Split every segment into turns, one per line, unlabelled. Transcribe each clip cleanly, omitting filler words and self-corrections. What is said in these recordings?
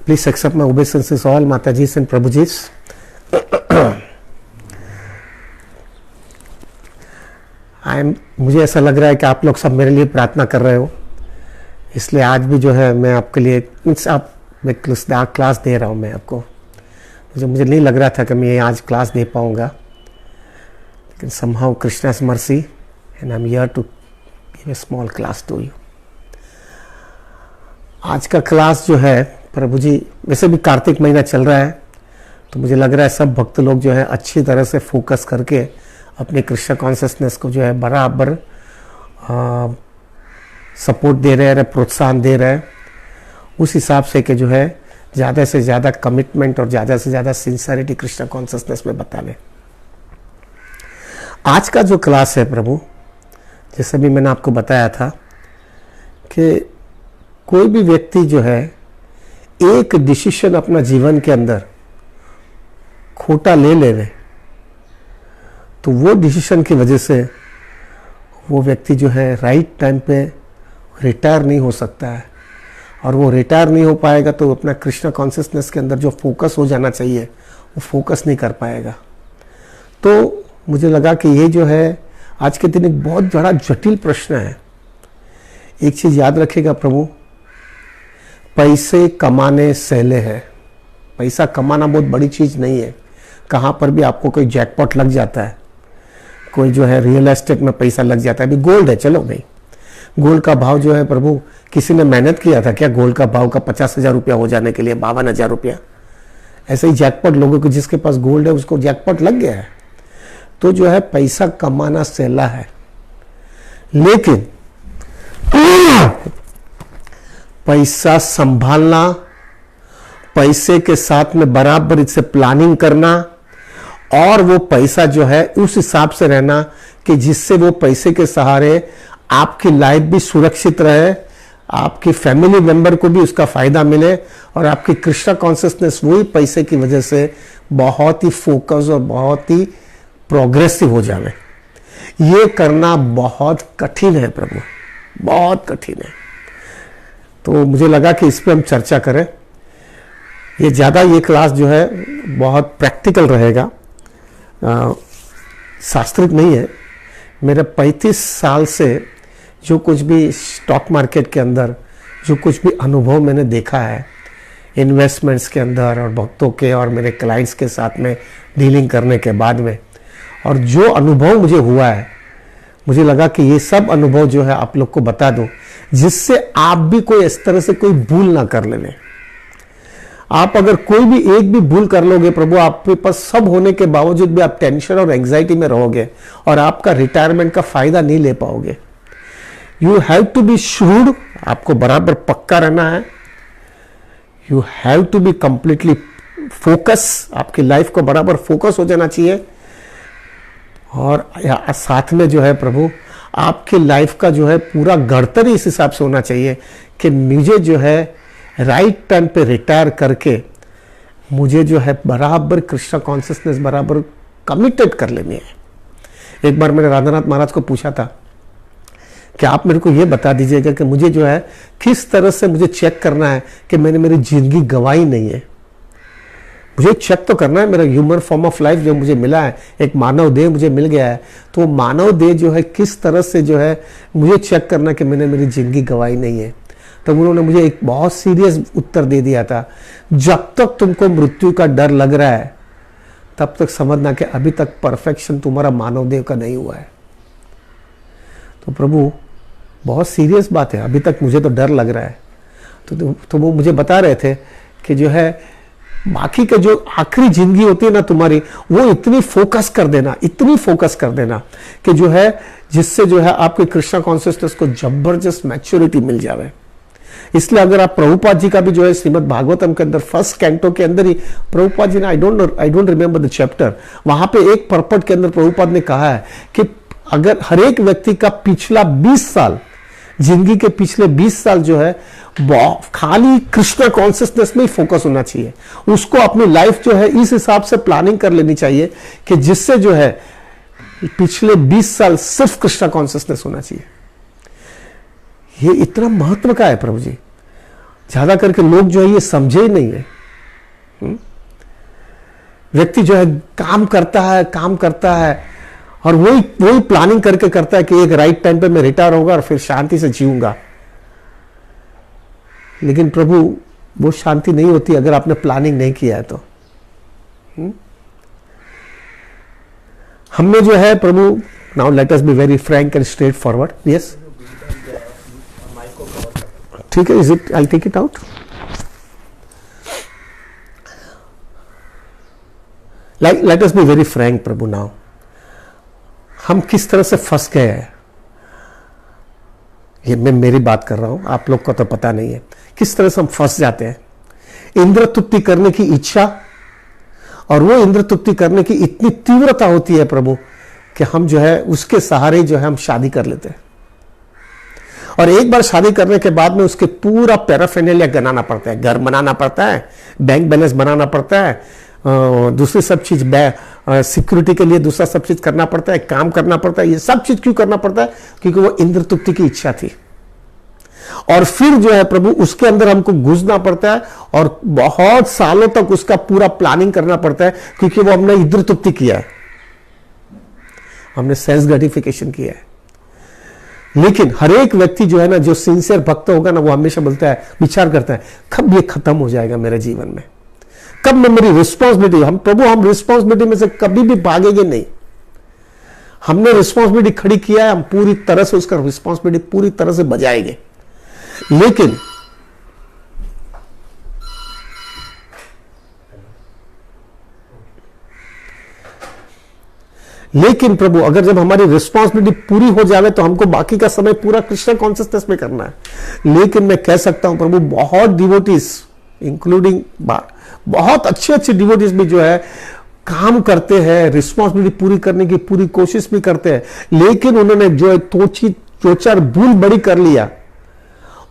Please accept my obeisances all Matajis and Prabhujis. मुझे ऐसा लग रहा है कि आप लोग सब मेरे लिए प्रार्थना कर रहे हो, इसलिए आज भी जो है मैं आपके लिए मैं क्लास दे रहा हूँ। मैं आपको मुझे नहीं लग रहा था कि मैं आज क्लास दे पाऊँगा, लेकिन somehow Krishna's mercy and I'm here to give a small class to you. आज का क्लास जो है प्रभु जी, वैसे भी कार्तिक महीना चल रहा है तो मुझे लग रहा है सब भक्त लोग जो है अच्छी तरह से फोकस करके अपने कृष्ण कॉन्शियसनेस को जो है बराबर सपोर्ट दे रहे हैं, प्रोत्साहन दे रहे हैं, उस हिसाब से कि जो है ज़्यादा से ज़्यादा कमिटमेंट और ज़्यादा से ज़्यादा सिंसियरिटी कृष्ण कॉन्शियसनेस में बता लें। आज का जो क्लास है प्रभु, जैसे भी मैंने आपको बताया था कि कोई भी व्यक्ति जो है एक डिसीजन अपना जीवन के अंदर खोटा ले ले तो वो डिसीजन की वजह से वो व्यक्ति जो है राइट टाइम पे रिटायर नहीं हो सकता है, और वो रिटायर नहीं हो पाएगा तो अपना कृष्ण कॉन्शियसनेस के अंदर जो फोकस हो जाना चाहिए वो फोकस नहीं कर पाएगा। तो मुझे लगा कि ये जो है आज के दिन एक बहुत बड़ा जटिल प्रश्न है। एक चीज़ याद रखिएगा प्रभु, पैसे कमाने सहले हैं। पैसा कमाना बहुत बड़ी चीज़ नहीं है। कहाँ पर भी आपको कोई जैकपॉट लग जाता है, कोई जो है रियल एस्टेट में पैसा लग जाता है। अभी गोल्ड है, चलो भाई गोल्ड का भाव जो है प्रभु, किसी ने मेहनत किया था क्या गोल्ड का भाव का 50,000 रुपया हो जाने के लिए, 52,000 रुपया? ऐसे ही जैकपॉट लोगों को, जिसके पास गोल्ड है उसको जैकपॉट लग गया है। तो जो है पैसा कमाना सहला है, लेकिन पैसा संभालना, पैसे के साथ में बराबर इससे प्लानिंग करना, और वो पैसा जो है उस हिसाब से रहना कि जिससे वो पैसे के सहारे आपकी लाइफ भी सुरक्षित रहे, आपकी फैमिली मेंबर को भी उसका फायदा मिले, और आपकी कृष्ण कॉन्शियसनेस वही पैसे की वजह से बहुत ही फोकस और बहुत ही प्रोग्रेसिव हो जावे। ये करना बहुत कठिन है प्रभु, बहुत कठिन है। तो मुझे लगा कि इस पर हम चर्चा करें। ये क्लास जो है बहुत प्रैक्टिकल रहेगा, शास्त्रिक नहीं है। मेरे 35 साल से जो कुछ भी स्टॉक मार्केट के अंदर जो कुछ भी अनुभव मैंने देखा है इन्वेस्टमेंट्स के अंदर, और भक्तों के और मेरे क्लाइंट्स के साथ में डीलिंग करने के बाद में, और जो अनुभव मुझे हुआ है, मुझे लगा कि ये सब अनुभव जो है आप लोग को बता दूं, जिससे आप भी कोई इस तरह से कोई भूल ना कर लेने। आप अगर कोई भी एक भी भूल कर लोगे प्रभु, आपके पास सब होने के बावजूद भी आप टेंशन और एंजाइटी में रहोगे और आपका रिटायरमेंट का फायदा नहीं ले पाओगे। You have to be shrewd, आपको बराबर पक्का रहना है। You have to be completely focus, आपकी लाइफ को बराबर फोकस हो जाना चाहिए। और साथ में जो है प्रभु, आपकी लाइफ का जो है पूरा गढ़तर इस हिसाब से होना चाहिए कि मुझे जो है राइट टाइम पे रिटायर करके मुझे जो है बराबर कृष्ण कॉन्शियसनेस बराबर कमिटेड कर लेनी है। एक बार मैंने राधानाथ महाराज को पूछा था कि आप मेरे को ये बता दीजिएगा कि मुझे जो है किस तरह से मुझे चेक करना है कि मैंने मेरी जिंदगी गंवाई नहीं है। मुझे चेक तो करना है मेरा ह्यूमन फॉर्म ऑफ लाइफ जो मुझे मिला है, एक मानव देह मुझे मिल गया है, तो मानव देह जो है किस तरह से जो है मुझे चेक करना कि मैंने मेरी जिंदगी गंवाई नहीं है। तो उन्होंने मुझे एक बहुत सीरियस उत्तर दे दिया था, जब तक तुमको मृत्यु का डर लग रहा है तब तक समझना कि अभी तक परफेक्शन तुम्हारा मानव देह का नहीं हुआ है। तो प्रभु बहुत सीरियस बात है, अभी तक मुझे तो डर लग रहा है। तो वो मुझे बता रहे थे कि जो है बाकी के जो आखिरी जिंदगी होती है ना तुम्हारी, वो इतनी फोकस कर देना, इतनी फोकस कर देना कि जो है जिससे जो है आपके कृष्ण कॉन्शियसनेस को जबरदस्त मैच्योरिटी मिल जावे। इसलिए अगर आप प्रभुपाद जी का भी जो है श्रीमद् भागवतम के अंदर फर्स्ट कैंटो के अंदर ही प्रभुपाद जी ने, I don't remember the chapter, वहां पे एक पर्पट के अंदर प्रभुपाद ने कहा है कि अगर हर एक व्यक्ति का पिछला 20 साल, जिंदगी के पिछले 20 साल जो है खाली कृष्ण कॉन्शियसनेस में ही फोकस होना चाहिए। उसको अपनी लाइफ जो है इस हिसाब से प्लानिंग कर लेनी चाहिए कि जिससे जो है पिछले 20 साल सिर्फ कृष्ण कॉन्शियसनेस होना चाहिए। ये इतना महत्व का है प्रभु जी। ज्यादा करके लोग जो है ये समझे ही नहीं है। व्यक्ति जो है काम करता है और वही प्लानिंग करके करता है कि एक राइट टाइम पे मैं रिटायर होगा और फिर शांति से जीऊंगा। लेकिन प्रभु वो शांति नहीं होती अगर आपने प्लानिंग नहीं किया है तो। हमने जो है Prabhu, now let us be very frank and straightforward. Yes, ठीक है, is it, I take it out. Let us be very frank Prabhu. Now हम किस तरह से फंस गए हैं, ये मैं मेरी बात कर रहा हूं, आप लोग को तो पता नहीं है किस तरह से हम फंस जाते हैं। इंद्र तृप्ति करने की इच्छा और वो इंद्र तृप्ति करने की इतनी तीव्रता होती है प्रभु कि हम जो है उसके सहारे जो है हम शादी कर लेते हैं, और एक बार शादी करने के बाद में उसके पूरा पैराफेर्नालिया बनाना पड़ता है, घर बनाना पड़ता है, बैंक बैलेंस बनाना पड़ता है, दूसरी सब चीज सिक्योरिटी के लिए दूसरा सब चीज करना पड़ता है, काम करना पड़ता है। ये सब चीज क्यों करना पड़ता है? क्योंकि वो इंद्र तृप्ति की इच्छा थी। और फिर जो है प्रभु उसके अंदर हमको घुसना पड़ता है और बहुत सालों तक उसका पूरा प्लानिंग करना पड़ता है, क्योंकि वो हमने इंद्र तृप्ति किया है, हमने सेल्स ग्रेटिफिकेशन किया है। लेकिन हर एक व्यक्ति जो है ना, जो सिंसियर भक्त होगा ना, वो हमेशा बोलता है, विचार करता है, कब ये खत्म हो जाएगा मेरे जीवन में, कब मैं मेरी रिस्पॉन्सिबिलिटी, हम प्रभु हम रिस्पॉन्सिबिलिटी में से कभी भी भागेंगे नहीं। हमने रिस्पॉन्सिबिलिटी खड़ी किया है, हम पूरी तरह से उसका रिस्पॉन्सिबिलिटी पूरी तरह से बजाएंगे। लेकिन प्रभु अगर जब हमारी रिस्पॉन्सिबिलिटी पूरी हो जाए तो हमको बाकी का समय पूरा कृष्ण कॉन्शियसनेस में करना है। लेकिन मैं कह सकता हूं प्रभु, बहुत डिवोटीज इंक्लूडिंग बहुत अच्छे अच्छे डिवोटीज भी जो है काम करते हैं, रिस्पॉन्सिबिलिटी पूरी करने की पूरी कोशिश भी करते हैं, लेकिन उन्होंने जो है दो चार भूल बड़ी कर लिया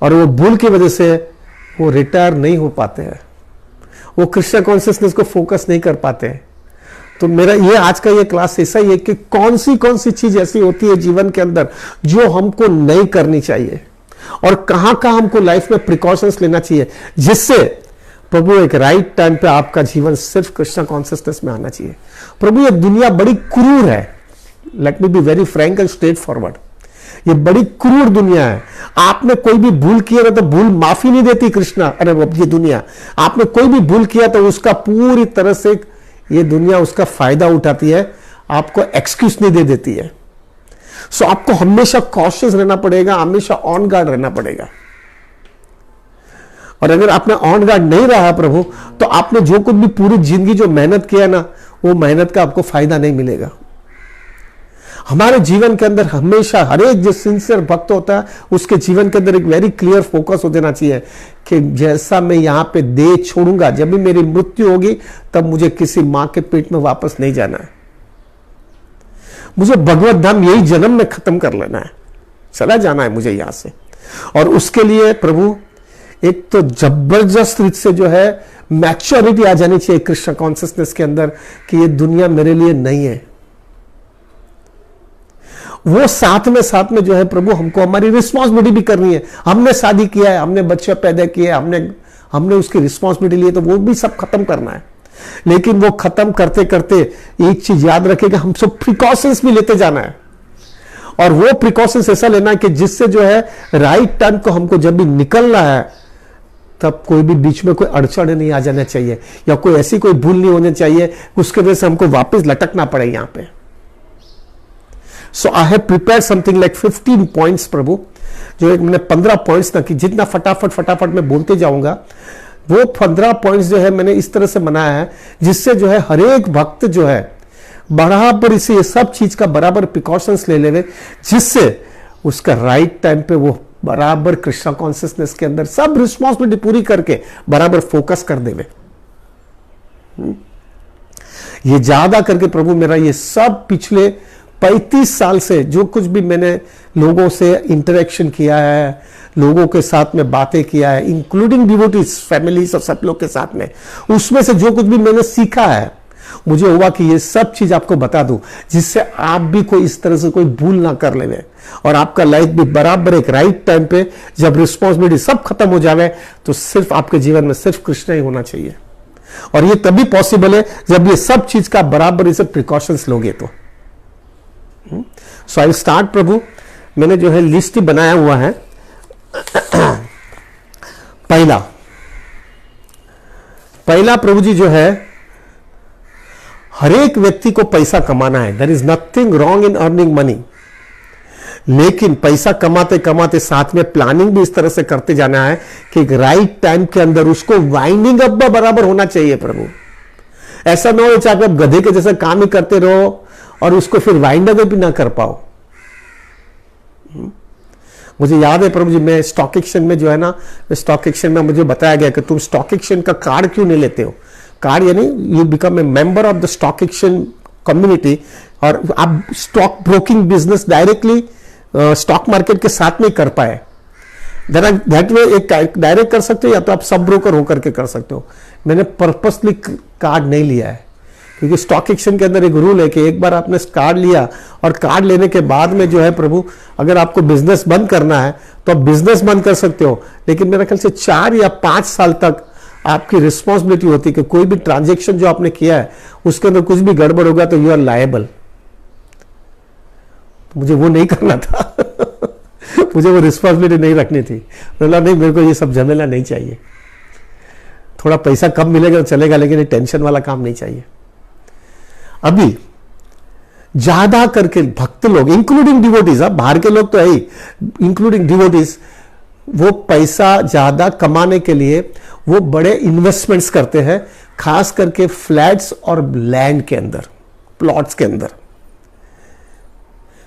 और वो भूल की वजह से वो रिटायर नहीं हो पाते हैं, वो कृष्ण कॉन्शियसनेस को फोकस नहीं कर पाते हैं। तो मेरा ये आज का ये क्लास ऐसा ही है कि कौन सी चीज ऐसी होती है जीवन के अंदर जो हमको नहीं करनी चाहिए और कहां हमको लाइफ में प्रिकॉशंस लेना चाहिए, जिससे प्रभु एक राइट टाइम पे आपका जीवन सिर्फ कृष्ण कॉन्शियसनेस में आना चाहिए। प्रभु ये दुनिया बड़ी क्रूर है, let me B very frank and straight forward, ये बड़ी क्रूर दुनिया है। आपने कोई भी भूल किया ना तो भूल माफी नहीं देती कृष्णा, अरे ये दुनिया, आपने कोई भी भूल किया तो उसका पूरी तरह से ये दुनिया उसका फायदा उठाती है, आपको एक्सक्यूज नहीं दे देती है। सो आपको हमेशा कॉशियस रहना पड़ेगा, हमेशा ऑन गार्ड रहना पड़ेगा। और अगर आपने ऑन गार्ड नहीं रहा प्रभु, तो आपने जो कुछ भी पूरी जिंदगी जो मेहनत किया ना, वो मेहनत का आपको फायदा नहीं मिलेगा। हमारे जीवन के अंदर हमेशा हर एक जो सिंसियर भक्त होता है उसके जीवन के अंदर एक वेरी क्लियर फोकस हो देना चाहिए कि जैसा मैं यहां पे देह छोड़ूंगा, जब भी मेरी मृत्यु होगी तब मुझे किसी मां के पेट में वापस नहीं जाना है, मुझे भगवत धाम यही जन्म में खत्म कर लेना है, चला जाना है मुझे यहां से। और उसके लिए प्रभु एक तो जबरदस्त रीत से जो है मैच्योरिटी आ जानी चाहिए कृष्ण कॉन्शियसनेस के अंदर कि ये दुनिया मेरे लिए नहीं है। वो साथ में जो है प्रभु हमको हमारी रिस्पॉन्सिबिलिटी भी करनी है। हमने शादी किया है, हमने बच्चे पैदा किए, हमने उसकी रिस्पॉन्सिबिलिटी ली है, तो वो भी सब खत्म करना है। लेकिन वो खत्म करते करते एक चीज याद रखेगा, हम सब प्रिकॉशंस भी लेते जाना है, और वो प्रिकॉशंस ऐसा लेना है कि जिससे जो है राइट टाइम को हमको जब भी निकलना है तब कोई भी बीच में कोई अड़चन नहीं आ जाना चाहिए, या कोई ऐसी कोई भूल नहीं होनी चाहिए उसके वजह से हमको वापस लटकना पड़े यहां पे। So I have prepare something like 15 points Prabhu, जो एक मैंने 15 पॉइंट्स ना कि जितना फटाफट मैं बोलते जाऊंगा, वो 15 पॉइंट्स जो है मैंने इस तरह से बनाया है जिससे जो है हर एक भक्त जो है बराबर इसे ये सब चीज का बराबर प्रिकॉशंस ले लेवे, जिससे उसका राइट टाइम पे वो बराबर कृष्ण कॉन्शियसनेस के अंदर सब रिस्पॉन्सिबिलिटी पूरी करके बराबर फोकस कर देवे। ये ज्यादा करके प्रभु मेरा ये सब पिछले 35 साल से जो कुछ भी मैंने लोगों से इंटरेक्शन किया है, लोगों के साथ में बातें किया है, इंक्लूडिंग डिवोटीज फैमिलीज और सब लोग के साथ में, उसमें से जो कुछ भी मैंने सीखा है मुझे हुआ कि ये सब चीज आपको बता दूं, जिससे आप भी कोई इस तरह से कोई भूल ना कर लेवे, और आपका लाइफ भी बराबर एक राइट टाइम पे, जब रिस्पॉन्सिबिलिटी सब खत्म हो जावे, तो सिर्फ आपके जीवन में सिर्फ कृष्ण ही होना चाहिए। और ये तभी पॉसिबल है जब ये सब चीज का बराबर इसे प्रिकॉशंस लोगे तो। सो आई स्टार्ट प्रभु, मैंने जो है लिस्ट ही बनाया हुआ है। पहला प्रभु जी जो है, हर एक व्यक्ति को पैसा कमाना है। There is nothing wrong in earning money, लेकिन पैसा कमाते कमाते साथ में प्लानिंग भी इस तरह से करते जाना है कि एक राइट टाइम के अंदर उसको वाइंडिंग अप बराबर होना चाहिए प्रभु। ऐसा ना हो चाहे आप गधे के जैसा काम ही करते रहो और उसको फिर वाइंड अप भी ना कर पाओ। मुझे याद है प्रभु जी, मैं स्टॉक एक्सचेंज में जो है ना, स्टॉक एक्सचेंज में मुझे बताया गया कि तुम स्टॉक एक्सचेंज का कार्ड क्यों नहीं लेते हो। कार्ड यानी you become a member of the stock exchange community, और आप stock broking business directly stock market के साथ में कर पाए। दैट वे एक डायरेक्ट कर सकते हो, या तो आप सब ब्रोकर होकर के कर सकते हो। मैंने पर्पसली कार्ड नहीं लिया है, क्योंकि स्टॉक एक्सचेंज के अंदर एक रूल है कि एक बार आपने कार्ड लिया, और कार्ड लेने के बाद में जो है प्रभु, अगर आपको बिजनेस बंद करना है तो आप बिजनेस बंद कर सकते हो, लेकिन मेरे ख्याल से 4 या 5 साल तक आपकी रिस्पॉन्सिबिलिटी होती है कि कोई भी ट्रांजेक्शन जो आपने किया है उसके अंदर कुछ भी गड़बड़ होगा तो यू आर लायबल। मुझे वो नहीं करना था। मुझे वो रिस्पॉन्सिबिलिटी नहीं रखनी थी। बोला नहीं, मेरे को ये सब झमेला नहीं चाहिए। थोड़ा पैसा कम मिलेगा तो चलेगा, लेकिन ये टेंशन वाला काम नहीं चाहिए। अभी ज्यादा करके भक्त लोग, इंक्लूडिंग डिवोटीज, बाहर के लोग तो है ही, इंक्लूडिंग डिवोटीज, वो पैसा ज्यादा कमाने के लिए वो बड़े इन्वेस्टमेंट्स करते हैं, खास करके फ्लैट्स और लैंड के अंदर, प्लॉट्स के अंदर।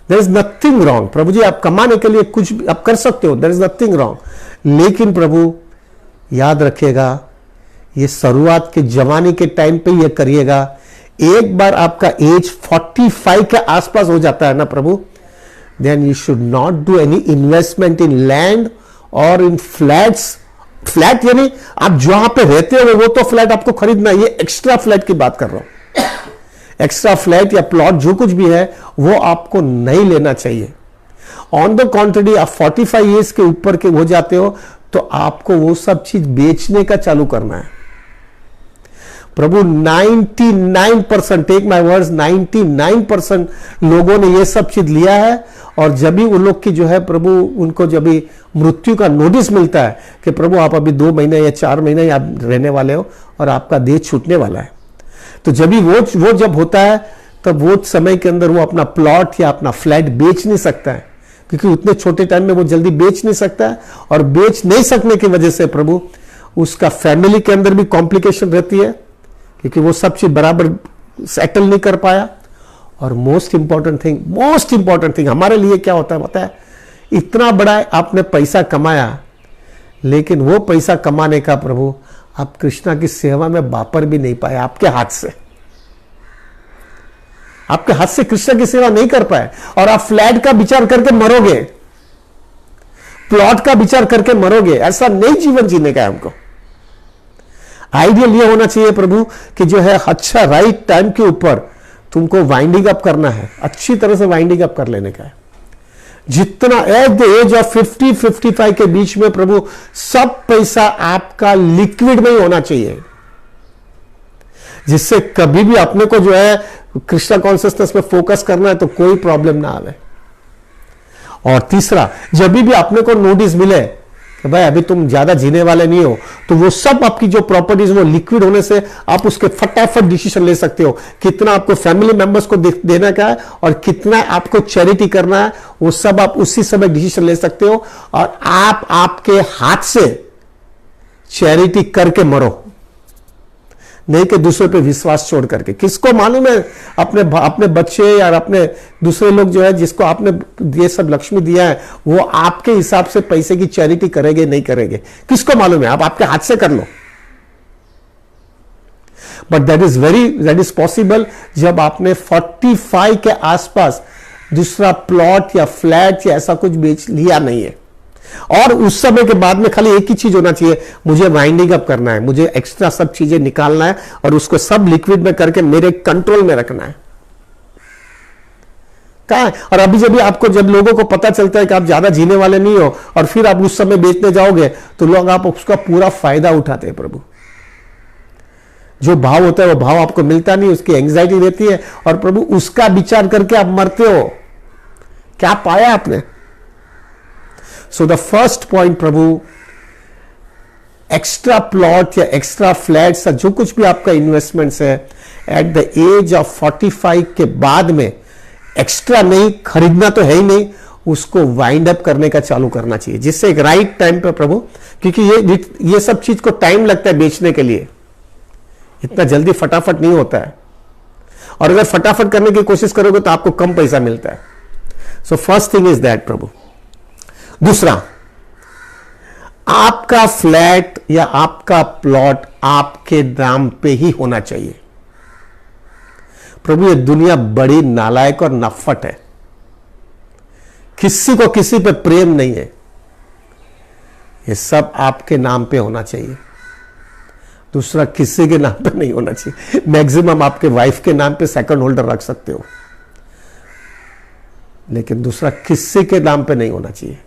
देयर इज नथिंग रॉन्ग प्रभु जी, आप कमाने के लिए कुछ भी आप कर सकते हो, देयर इज नथिंग रॉन्ग, लेकिन प्रभु याद रखिएगा, ये शुरुआत के जवानी के टाइम पे ये करिएगा। एक बार आपका एज 45 के आसपास हो जाता है ना Prabhu, then you should not do any investment in land और इन फ्लैट्स। फ्लैट यानी आप जहां पे रहते हो वो तो फ्लैट आपको खरीदना, ये एक्स्ट्रा फ्लैट की बात कर रहा हूं। एक्स्ट्रा फ्लैट या प्लॉट जो कुछ भी है वो आपको नहीं लेना चाहिए। ऑन द कॉन्ट्ररी, आप 45 ईयर्स के ऊपर के हो जाते हो तो आपको वो सब चीज बेचने का चालू करना है। प्रभु 99%, टेक माय वर्ड्स, 99% लोगों ने ये सब चीज लिया है, और जब भी उन लोग की जो है प्रभु, उनको जब भी मृत्यु का नोटिस मिलता है कि प्रभु आप अभी 2 महीने या 4 महीने आप रहने वाले हो और आपका देह छूटने वाला है, तो जब भी वो जब होता है, तब वो समय के अंदर वो अपना प्लॉट या अपना फ्लैट बेच नहीं सकता है, क्योंकि उतने छोटे टाइम में वो जल्दी बेच नहीं सकता है, और बेच नहीं सकने की वजह से प्रभु उसका फैमिली के अंदर भी कॉम्प्लिकेशन रहती है, क्योंकि वो सब चीज बराबर सेटल नहीं कर पाया। और मोस्ट इंपॉर्टेंट थिंग हमारे लिए क्या होता है पता है, इतना बड़ा आपने पैसा कमाया, लेकिन वो पैसा कमाने का प्रभु आप कृष्णा की सेवा में वापर भी नहीं पाए। आपके हाथ से कृष्णा की सेवा नहीं कर पाए, और आप फ्लैट का विचार करके मरोगे, प्लॉट का विचार करके मरोगे। ऐसा नहीं जीवन जीने का है हमको। आइडियल ये होना चाहिए प्रभु कि जो है अच्छा राइट टाइम के ऊपर तुमको वाइंडिंग अप करना है, अच्छी तरह से वाइंडिंग अप कर लेने का है। जितना एट द एज ऑफ 50-55 के बीच में प्रभु सब पैसा आपका लिक्विड में ही होना चाहिए, जिससे कभी भी अपने को जो है कृष्णा कॉन्शियसनेस में फोकस करना है तो कोई प्रॉब्लम ना आवे। और तीसरा, जब भी अपने को नोटिस मिले कि भाई अभी तुम ज्यादा जीने वाले नहीं हो, तो वो सब आपकी जो प्रॉपर्टीज वो लिक्विड होने से आप उसके फटाफट डिसीजन ले सकते हो, कितना आपको फैमिली मेंबर्स को देना का है और कितना आपको चैरिटी करना है, वो सब आप उसी समय डिसीजन ले सकते हो। और आप आपके हाथ से चैरिटी करके मरो, नहीं कि दूसरे पे विश्वास छोड़ करके। किसको मालूम है अपने बच्चे या अपने दूसरे लोग जो है जिसको आपने ये सब लक्ष्मी दिया है, वो आपके हिसाब से पैसे की चैरिटी करेंगे नहीं करेंगे, किसको मालूम है? आप आपके हाथ से कर लो। बट दैट इज पॉसिबल जब आपने 45 के आसपास दूसरा प्लॉट या फ्लैट या ऐसा कुछ बेच लिया नहीं है। और उस समय के बाद में खाली एक ही चीज होना चाहिए, मुझे वाइंडिंग अप करना है, मुझे एक्स्ट्रा सब चीजें निकालना है और उसको सब लिक्विड में करके मेरे कंट्रोल में रखना है। कहा है? और अभी जब आपको, जब लोगों को पता चलता है कि आप ज्यादा जीने वाले नहीं हो और फिर आप उस समय बेचने जाओगे तो लोग आप उसका पूरा फायदा उठाते हैं। प्रभु, जो भाव होता है वो भाव आपको मिलता नहीं, उसकी एंग्जाइटी रहती है और प्रभु उसका विचार करके आप मरते हो। क्या पाया आपने? So the first point Prabhu, extra plot या एक्स्ट्रा फ्लैट्स, जो कुछ भी आपका इन्वेस्टमेंट्स है, एट द एज ऑफ 45 के बाद में एक्स्ट्रा नहीं खरीदना तो है ही नहीं, उसको वाइंड अप करने का चालू करना चाहिए, जिससे एक राइट टाइम पे प्रभु, क्योंकि ये सब चीज को टाइम लगता है बेचने के लिए, इतना जल्दी फटाफट नहीं होता है, और अगर फटाफट करने की कोशिश करोगे तो आपको कम पैसा मिलता है। So first thing is that Prabhu. दूसरा, आपका फ्लैट या आपका प्लॉट आपके नाम पे ही होना चाहिए। प्रभु, ये दुनिया बड़ी नालायक और नफट है, किसी को किसी पे प्रेम नहीं है, ये सब आपके नाम पे होना चाहिए। दूसरा, किसी के नाम पे नहीं होना चाहिए। मैक्सिमम आपके वाइफ के नाम पे सेकंड होल्डर रख सकते हो, लेकिन दूसरा किसी के नाम पे नहीं होना चाहिए।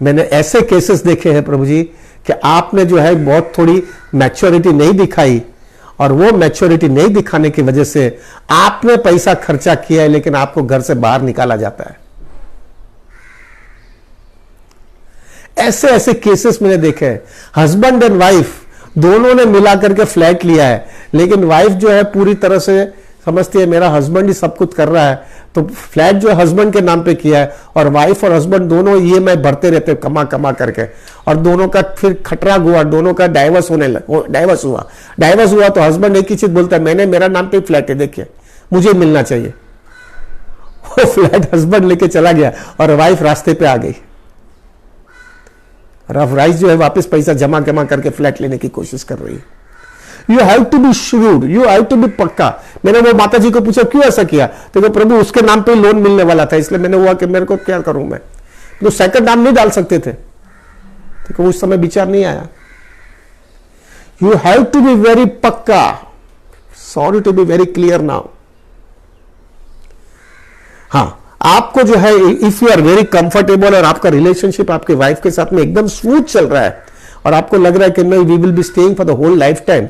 मैंने ऐसे केसेस देखे हैं प्रभु जी कि आपने जो है बहुत थोड़ी मैच्योरिटी नहीं दिखाई, और वो मैच्योरिटी नहीं दिखाने की वजह से आपने पैसा खर्चा किया है, लेकिन आपको घर से बाहर निकाला जाता है। ऐसे ऐसे केसेस मैंने देखे हैं। हस्बैंड एंड वाइफ दोनों ने मिलाकर के फ्लैट लिया है, लेकिन वाइफ जो है पूरी तरह से समझती है मेरा हस्बैंड ही सब कुछ कर रहा है, तो फ्लैट जो है हस्बैंड के नाम पे किया है, और वाइफ और हस्बैंड दोनों ईएमआई भरते रहते कमा कमा करके, और दोनों का फिर खटरा हुआ, दोनों का डाइवर्स हुआ तो हस्बैंड एक ही चीज बोलता है, मैंने मेरा नाम पे फ्लैट है, देखिए मुझे मिलना चाहिए। वो फ्लैट हस्बैंड लेके चला गया और वाइफ रास्ते पे आ गई, और अब वाइफ जो है वापस पैसा जमा जमा करके फ्लैट लेने की कोशिश कर रही है। You have to be shrewd, you have to be पक्का। मैंने वो माता जी को पूछा क्यों ऐसा किया, तो प्रभु उसके नाम पे लोन मिलने वाला था, इसलिए मैंने हुआ कि मेरे को क्या करूं मैं, तो सेकंड नाम नहीं डाल सकते थे, तो उस समय विचार नहीं आया। You have to be very पक्का, sorry to be very clear now. हाँ, आपको जो है if you are very comfortable और आपका रिलेशनशिप आपके वाइफ के साथ में एकदम स्मूथ चल रहा है और आपको लग रहा है कि नहीं we will be staying for the whole life time,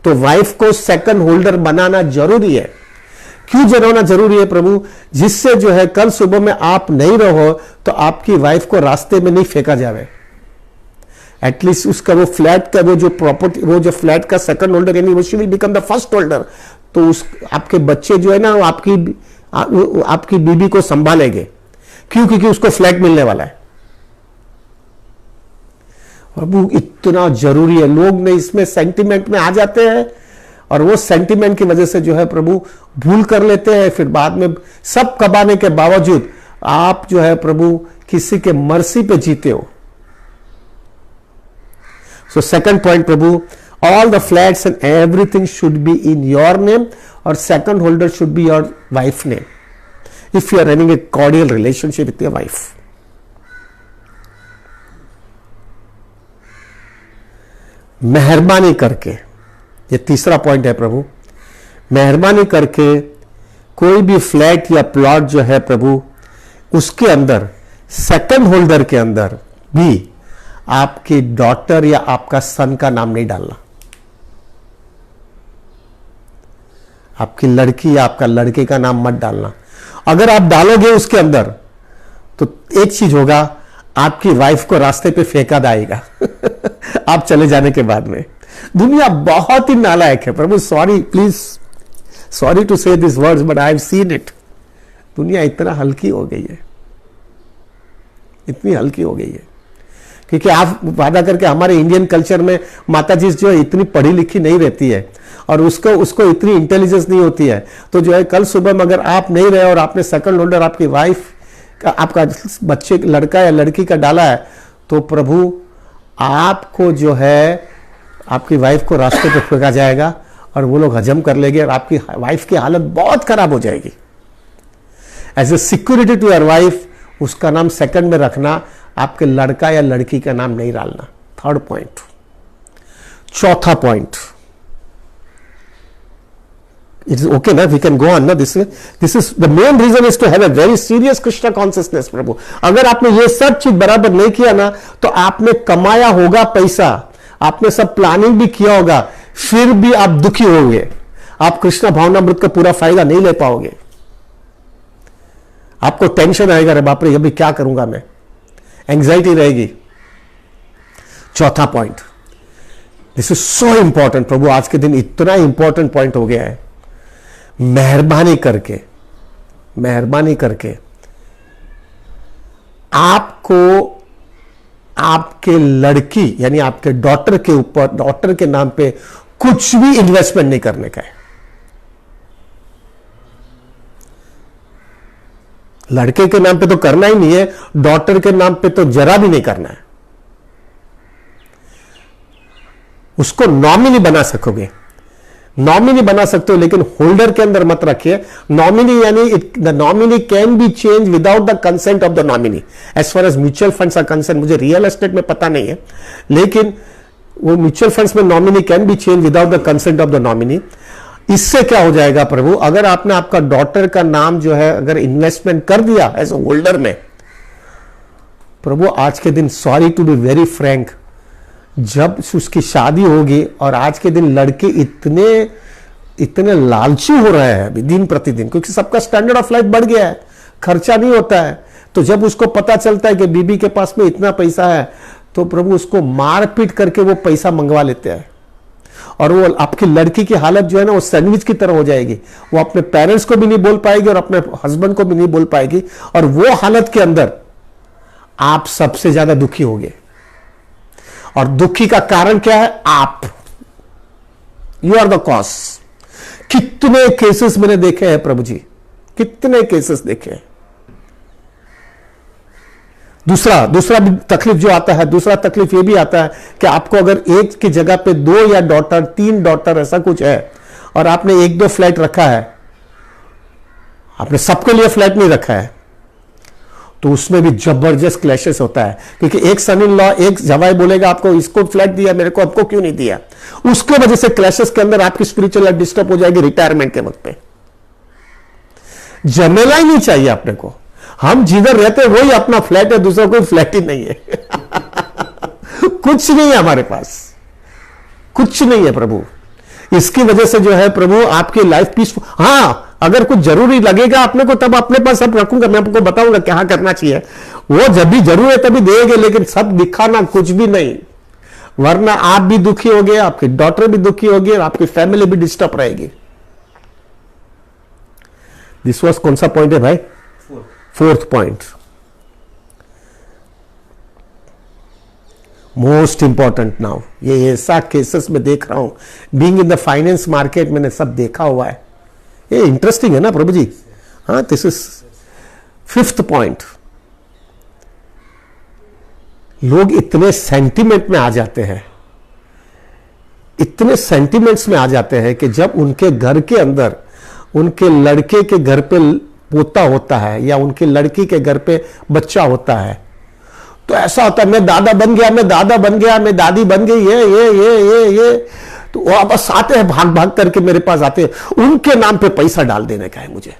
तो वाइफ को सेकंड होल्डर बनाना जरूरी है। क्यों बनाना जरूरी है प्रभु? जिससे जो है कल सुबह में आप नहीं रहो तो आपकी वाइफ को रास्ते में नहीं फेंका जाए, एटलीस्ट उसका वो फ्लैट का वो जो प्रॉपर्टी, वो जो फ्लैट का सेकंड होल्डर यानी वो she will become the first holder, तो उस आपके बच्चे जो है ना आपकी बीबी को संभालेंगे। क्यों? क्योंकि उसको फ्लैट मिलने वाला है। प्रभु इतना जरूरी है। लोग ने इसमें सेंटिमेंट में आ जाते हैं और वो सेंटिमेंट की वजह से जो है प्रभु भूल कर लेते हैं, फिर बाद में सब कबाने के बावजूद आप जो है प्रभु किसी के मर्सी पे जीते हो। So second point Prabhu, all the flats and everything should be in your name और second holder should be your wife name if you are running a cordial relationship with your wife. मेहरबानी करके, ये तीसरा point है प्रभु, मेहरबानी करके कोई भी फ्लैट या प्लॉट जो है प्रभु उसके अंदर सेकंड होल्डर के अंदर भी आपकी डॉटर या आपका सन का नाम नहीं डालना। आपकी लड़की या आपका लड़के का नाम मत डालना। अगर आप डालोगे उसके अंदर तो एक चीज होगा, आपकी वाइफ को रास्ते पे फेंका जाएगा आप चले जाने के बाद में। दुनिया बहुत ही नालायक है प्रभु, सॉरी प्लीज, सॉरी टू से this words but I have seen it. दुनिया इतना हल्की हो गई है, इतनी हल्की हो गई है, क्योंकि आप वादा करके हमारे इंडियन कल्चर में माता जी जो है इतनी पढ़ी लिखी नहीं रहती है और उसको इतनी इंटेलिजेंस नहीं होती है, तो जो है कल सुबह में अगर आप नहीं रहे और आपने सेकंड होल्डर आपकी वाइफ का, आपका बच्चे लड़का या लड़की का डाला है, तो प्रभु आपको जो है आपकी वाइफ को रास्ते पे फेंका जाएगा और वो लोग हजम कर लेंगे और आपकी वाइफ की हालत बहुत खराब हो जाएगी। As a security to your wife उसका नाम सेकंड में रखना, आपके लड़का या लड़की का नाम नहीं डालना। Third point. चौथा पॉइंट, इट्स ओके ना, वी कैन गो ऑन ना। This is the main reason is to have a very serious Krishna consciousness Prabhu. अगर आपने ये सब चीज बराबर नहीं किया ना, तो आपने कमाया होगा पैसा, आपने सब प्लानिंग भी किया होगा, फिर भी आप दुखी होंगे, आप कृष्णा भावनामृत का पूरा फायदा नहीं ले पाओगे। आपको टेंशन आएगा, अरे बाप रे अभी क्या करूंगा मैं, एंग्जाइटी रहेगी। चौथा point, this is so important Prabhu, आज के दिन इतना इंपॉर्टेंट पॉइंट हो गया है। मेहरबानी करके आपको आपके लड़की यानी आपके डॉटर के ऊपर, डॉटर के नाम पे कुछ भी इन्वेस्टमेंट नहीं करने का है। लड़के के नाम पे तो करना ही नहीं है, डॉटर के नाम पे तो जरा भी नहीं करना है। उसको नॉमिनी बना सकोगे, नॉमिनी बना सकते हो, लेकिन होल्डर के अंदर मत रखिए। नॉमिनी यानी the nominee can be change without the consent of the nominee. As far as mutual funds are concern, मुझे रियल एस्टेट में पता नहीं है, लेकिन वो म्यूचुअल फंड्स में nominee can be change without the consent of the nominee. इससे क्या हो जाएगा प्रभु, अगर आपने आपका डॉटर का नाम जो है अगर इन्वेस्टमेंट कर दिया एज ए होल्डर में, प्रभु आज के दिन, sorry to be very frank, जब उसकी शादी होगी और आज के दिन लड़के इतने लालची हो रहे हैं दिन प्रतिदिन, क्योंकि सबका स्टैंडर्ड ऑफ लाइफ बढ़ गया है, खर्चा नहीं होता है, तो जब उसको पता चलता है कि बीबी के पास में इतना पैसा है, तो प्रभु उसको मारपीट करके वो पैसा मंगवा लेते हैं, और वो आपकी लड़की की हालत जो है ना वो सैंडविच की तरह हो जाएगी। वो अपने पेरेंट्स को भी नहीं बोल पाएगी और अपने हस्बैंड को भी नहीं बोल पाएगी, और वो हालत के अंदर आप सबसे ज्यादा दुखी होंगे। और दुखी का कारण क्या है, आप, यू आर द कॉज। कितने केसेस मैंने देखे हैं प्रभु जी, कितने केसेस देखे हैं। दूसरा भी तकलीफ जो आता है, दूसरा तकलीफ ये भी आता है कि आपको अगर एक की जगह पे 2 या डॉटर 3 डॉटर ऐसा कुछ है, और आपने 1-2 फ्लैट रखा है, आपने सबके लिए फ्लैट नहीं रखा है, तो उसमें भी जबरदस्त क्लैशेस होता है, क्योंकि एक सन इन लॉ, एक जवाई बोलेगा आपको इसको फ्लैट दिया मेरे को, आपको क्यों नहीं दिया। उसके वजह से क्लैशेस के अंदर आपकी स्पिरिचुअल लाइफ डिस्टर्ब हो जाएगी रिटायरमेंट के वक्त पे। जमेला ही नहीं चाहिए अपने को, हम जिधर रहते हैं वही अपना फ्लैट है, दूसरा कोई फ्लैट ही नहीं है। कुछ नहीं है हमारे पास, कुछ नहीं है प्रभु। इसकी वजह से जो है प्रभु आपकी लाइफ पीसफुल। हाँ, अगर कुछ जरूरी लगेगा अपने को तब अपने पास सब रखूंगा, मैं आपको बताऊंगा क्या करना चाहिए, वो जब भी जरूर है तभी देंगे, लेकिन सब दिखाना कुछ भी नहीं, वरना आप भी दुखी हो गए, आपकी डॉटर भी दुखी होगी और आपकी फैमिली भी डिस्टर्ब रहेगी। दिस वाज कौन सा पॉइंट है भाई, 4th point, most important. Now ये ऐसा केसेस में देख रहा हूं, being in the finance market मैंने सब देखा हुआ है। ये इंटरेस्टिंग है ना प्रभु जी। हाँ, दिस इज 5th पॉइंट। लोग इतने सेंटिमेंट में आ जाते हैं, इतने सेंटिमेंट्स में आ जाते हैं कि जब उनके घर के अंदर उनके लड़के के घर पे पोता होता है या उनकी लड़की के घर पे बच्चा होता है, तो ऐसा होता है मैं दादा बन गया, मैं दादा बन गया, मैं दादी बन गई, ये तो वो बस आते हैं भाग भाग करके मेरे पास आते हैं, उनके नाम पे पैसा डाल देने का है, मुझे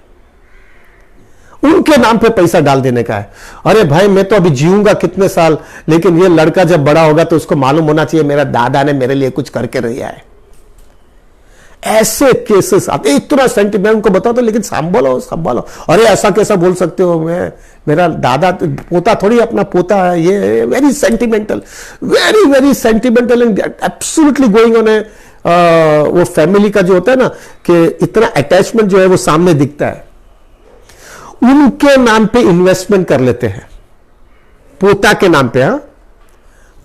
उनके नाम पे पैसा डाल देने का है। अरे भाई मैं तो अभी जीऊंगा कितने साल, लेकिन ये लड़का जब बड़ा होगा तो उसको मालूम होना चाहिए मेरा दादा ने मेरे लिए कुछ करके रहा है। ऐसे केसेस आते, इतना सेंटिमेंट को बताओ तो, लेकिन संभालो। अरे ऐसा कैसा बोल सकते हो, मैं मेरा दादा पोता थोड़ी अपना पोता है, ये very sentimental, very sentimental and absolutely going on a वो फैमिली का जो होता है ना कि इतना अटैचमेंट जो है वो सामने दिखता है। उनके नाम पे इन्वेस्टमेंट कर लेते हैं, पोता के नाम पे। हाँ,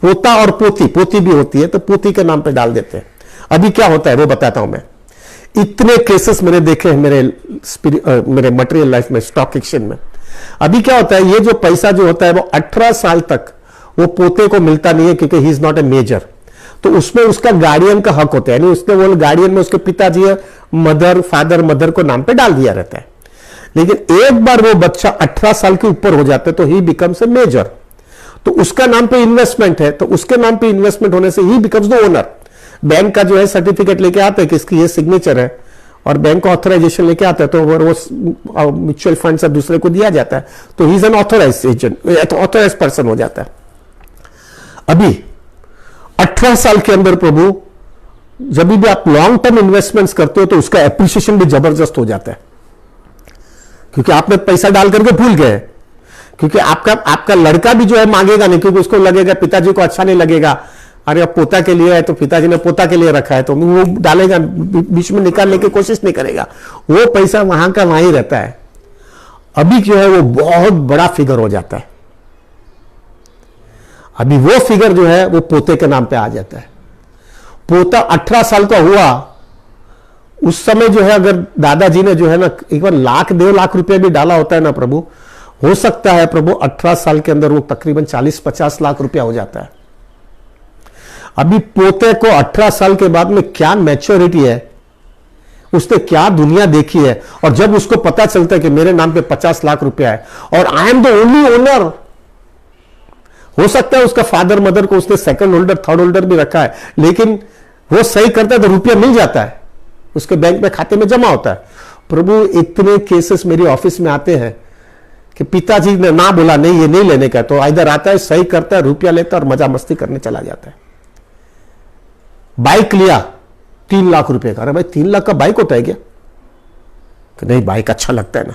पोता और पोती भी होती है, तो पोती के नाम पे डाल देते हैं। अभी क्या होता है वो बताता हूं मैं। इतने केसेस मैंने देखे हैं मेरे मटेरियल लाइफ में, स्टॉक एक्सचेंज में। अभी क्या होता है, ये जो पैसा जो होता है वो 18 साल तक वो पोते को मिलता नहीं है, क्योंकि he is not a major. तो उसमें उसका गार्डियन का हक होता है, यानी उसने वो गार्डियन में उसके पिताजी या मदर को नाम पे डाल दिया रहता है। लेकिन एक बार वो बच्चा 18 साल के ऊपर हो जाता है तो ही बिकम्स ए मेजर। तो उसका नाम पे इन्वेस्टमेंट है, तो उसके नाम पे इन्वेस्टमेंट होने से ही बिकम्स द ओनर। बैंक का जो है सर्टिफिकेट लेके आता है कि इसकी ये सिग्नेचर है, और बैंक का ऑथराइजेशन लेके आता है, तो वो म्यूचुअल फंड सब दूसरे को दिया जाता है, तो he is an authorise agent, authorise person हो जाता है। अभी 18 साल के अंदर प्रभु जब भी आप लॉन्ग टर्म इन्वेस्टमेंट्स करते हो तो उसका एप्रिसिएशन भी जबरदस्त हो जाता है, क्योंकि आपने पैसा डाल करके भूल गए, क्योंकि आपका लड़का भी जो है मांगेगा नहीं, क्योंकि उसको लगेगा पिताजी को अच्छा नहीं लगेगा, अरे अब पोता के लिए है तो पिताजी ने पोता के लिए रखा है, तो वो डालेगा, बीच में निकालने की कोशिश नहीं करेगा, वो पैसा वहां का वहीं रहता है। अभी जो है वो बहुत बड़ा फिगर हो जाता है, अभी वो फिगर जो है वो पोते के नाम पे आ जाता है। पोता 18 साल का हुआ उस समय जो है, अगर दादाजी ने जो है ना एक बार 1,00,000-1,50,000 रुपए भी डाला होता है ना प्रभु, हो सकता है प्रभु 18 साल के अंदर वो तकरीबन 40-50 लाख रुपया हो जाता है। अभी पोते को 18 साल के बाद में क्या मैच्योरिटी है, उसने क्या दुनिया देखी है, और जब उसको पता चलता है कि मेरे नाम पे 50 लाख रुपया है और I am the only owner, हो सकता है उसका फादर मदर को उसने सेकंड होल्डर थर्ड होल्डर भी रखा है, लेकिन वो सही करता है तो रुपया मिल जाता है, उसके बैंक में खाते में जमा होता है। प्रभु इतने केसेस मेरी ऑफिस में आते हैं कि पिताजी ने ना बोला नहीं ये नहीं लेने का, तो इधर आता है, सही करता है, रुपया लेता है और मजा मस्ती करने चला जाता है। बाइक लिया 3 लाख रुपए का, अरे भाई 3 लाख का बाइक होता है क्या? कि नहीं बाइक अच्छा लगता है ना।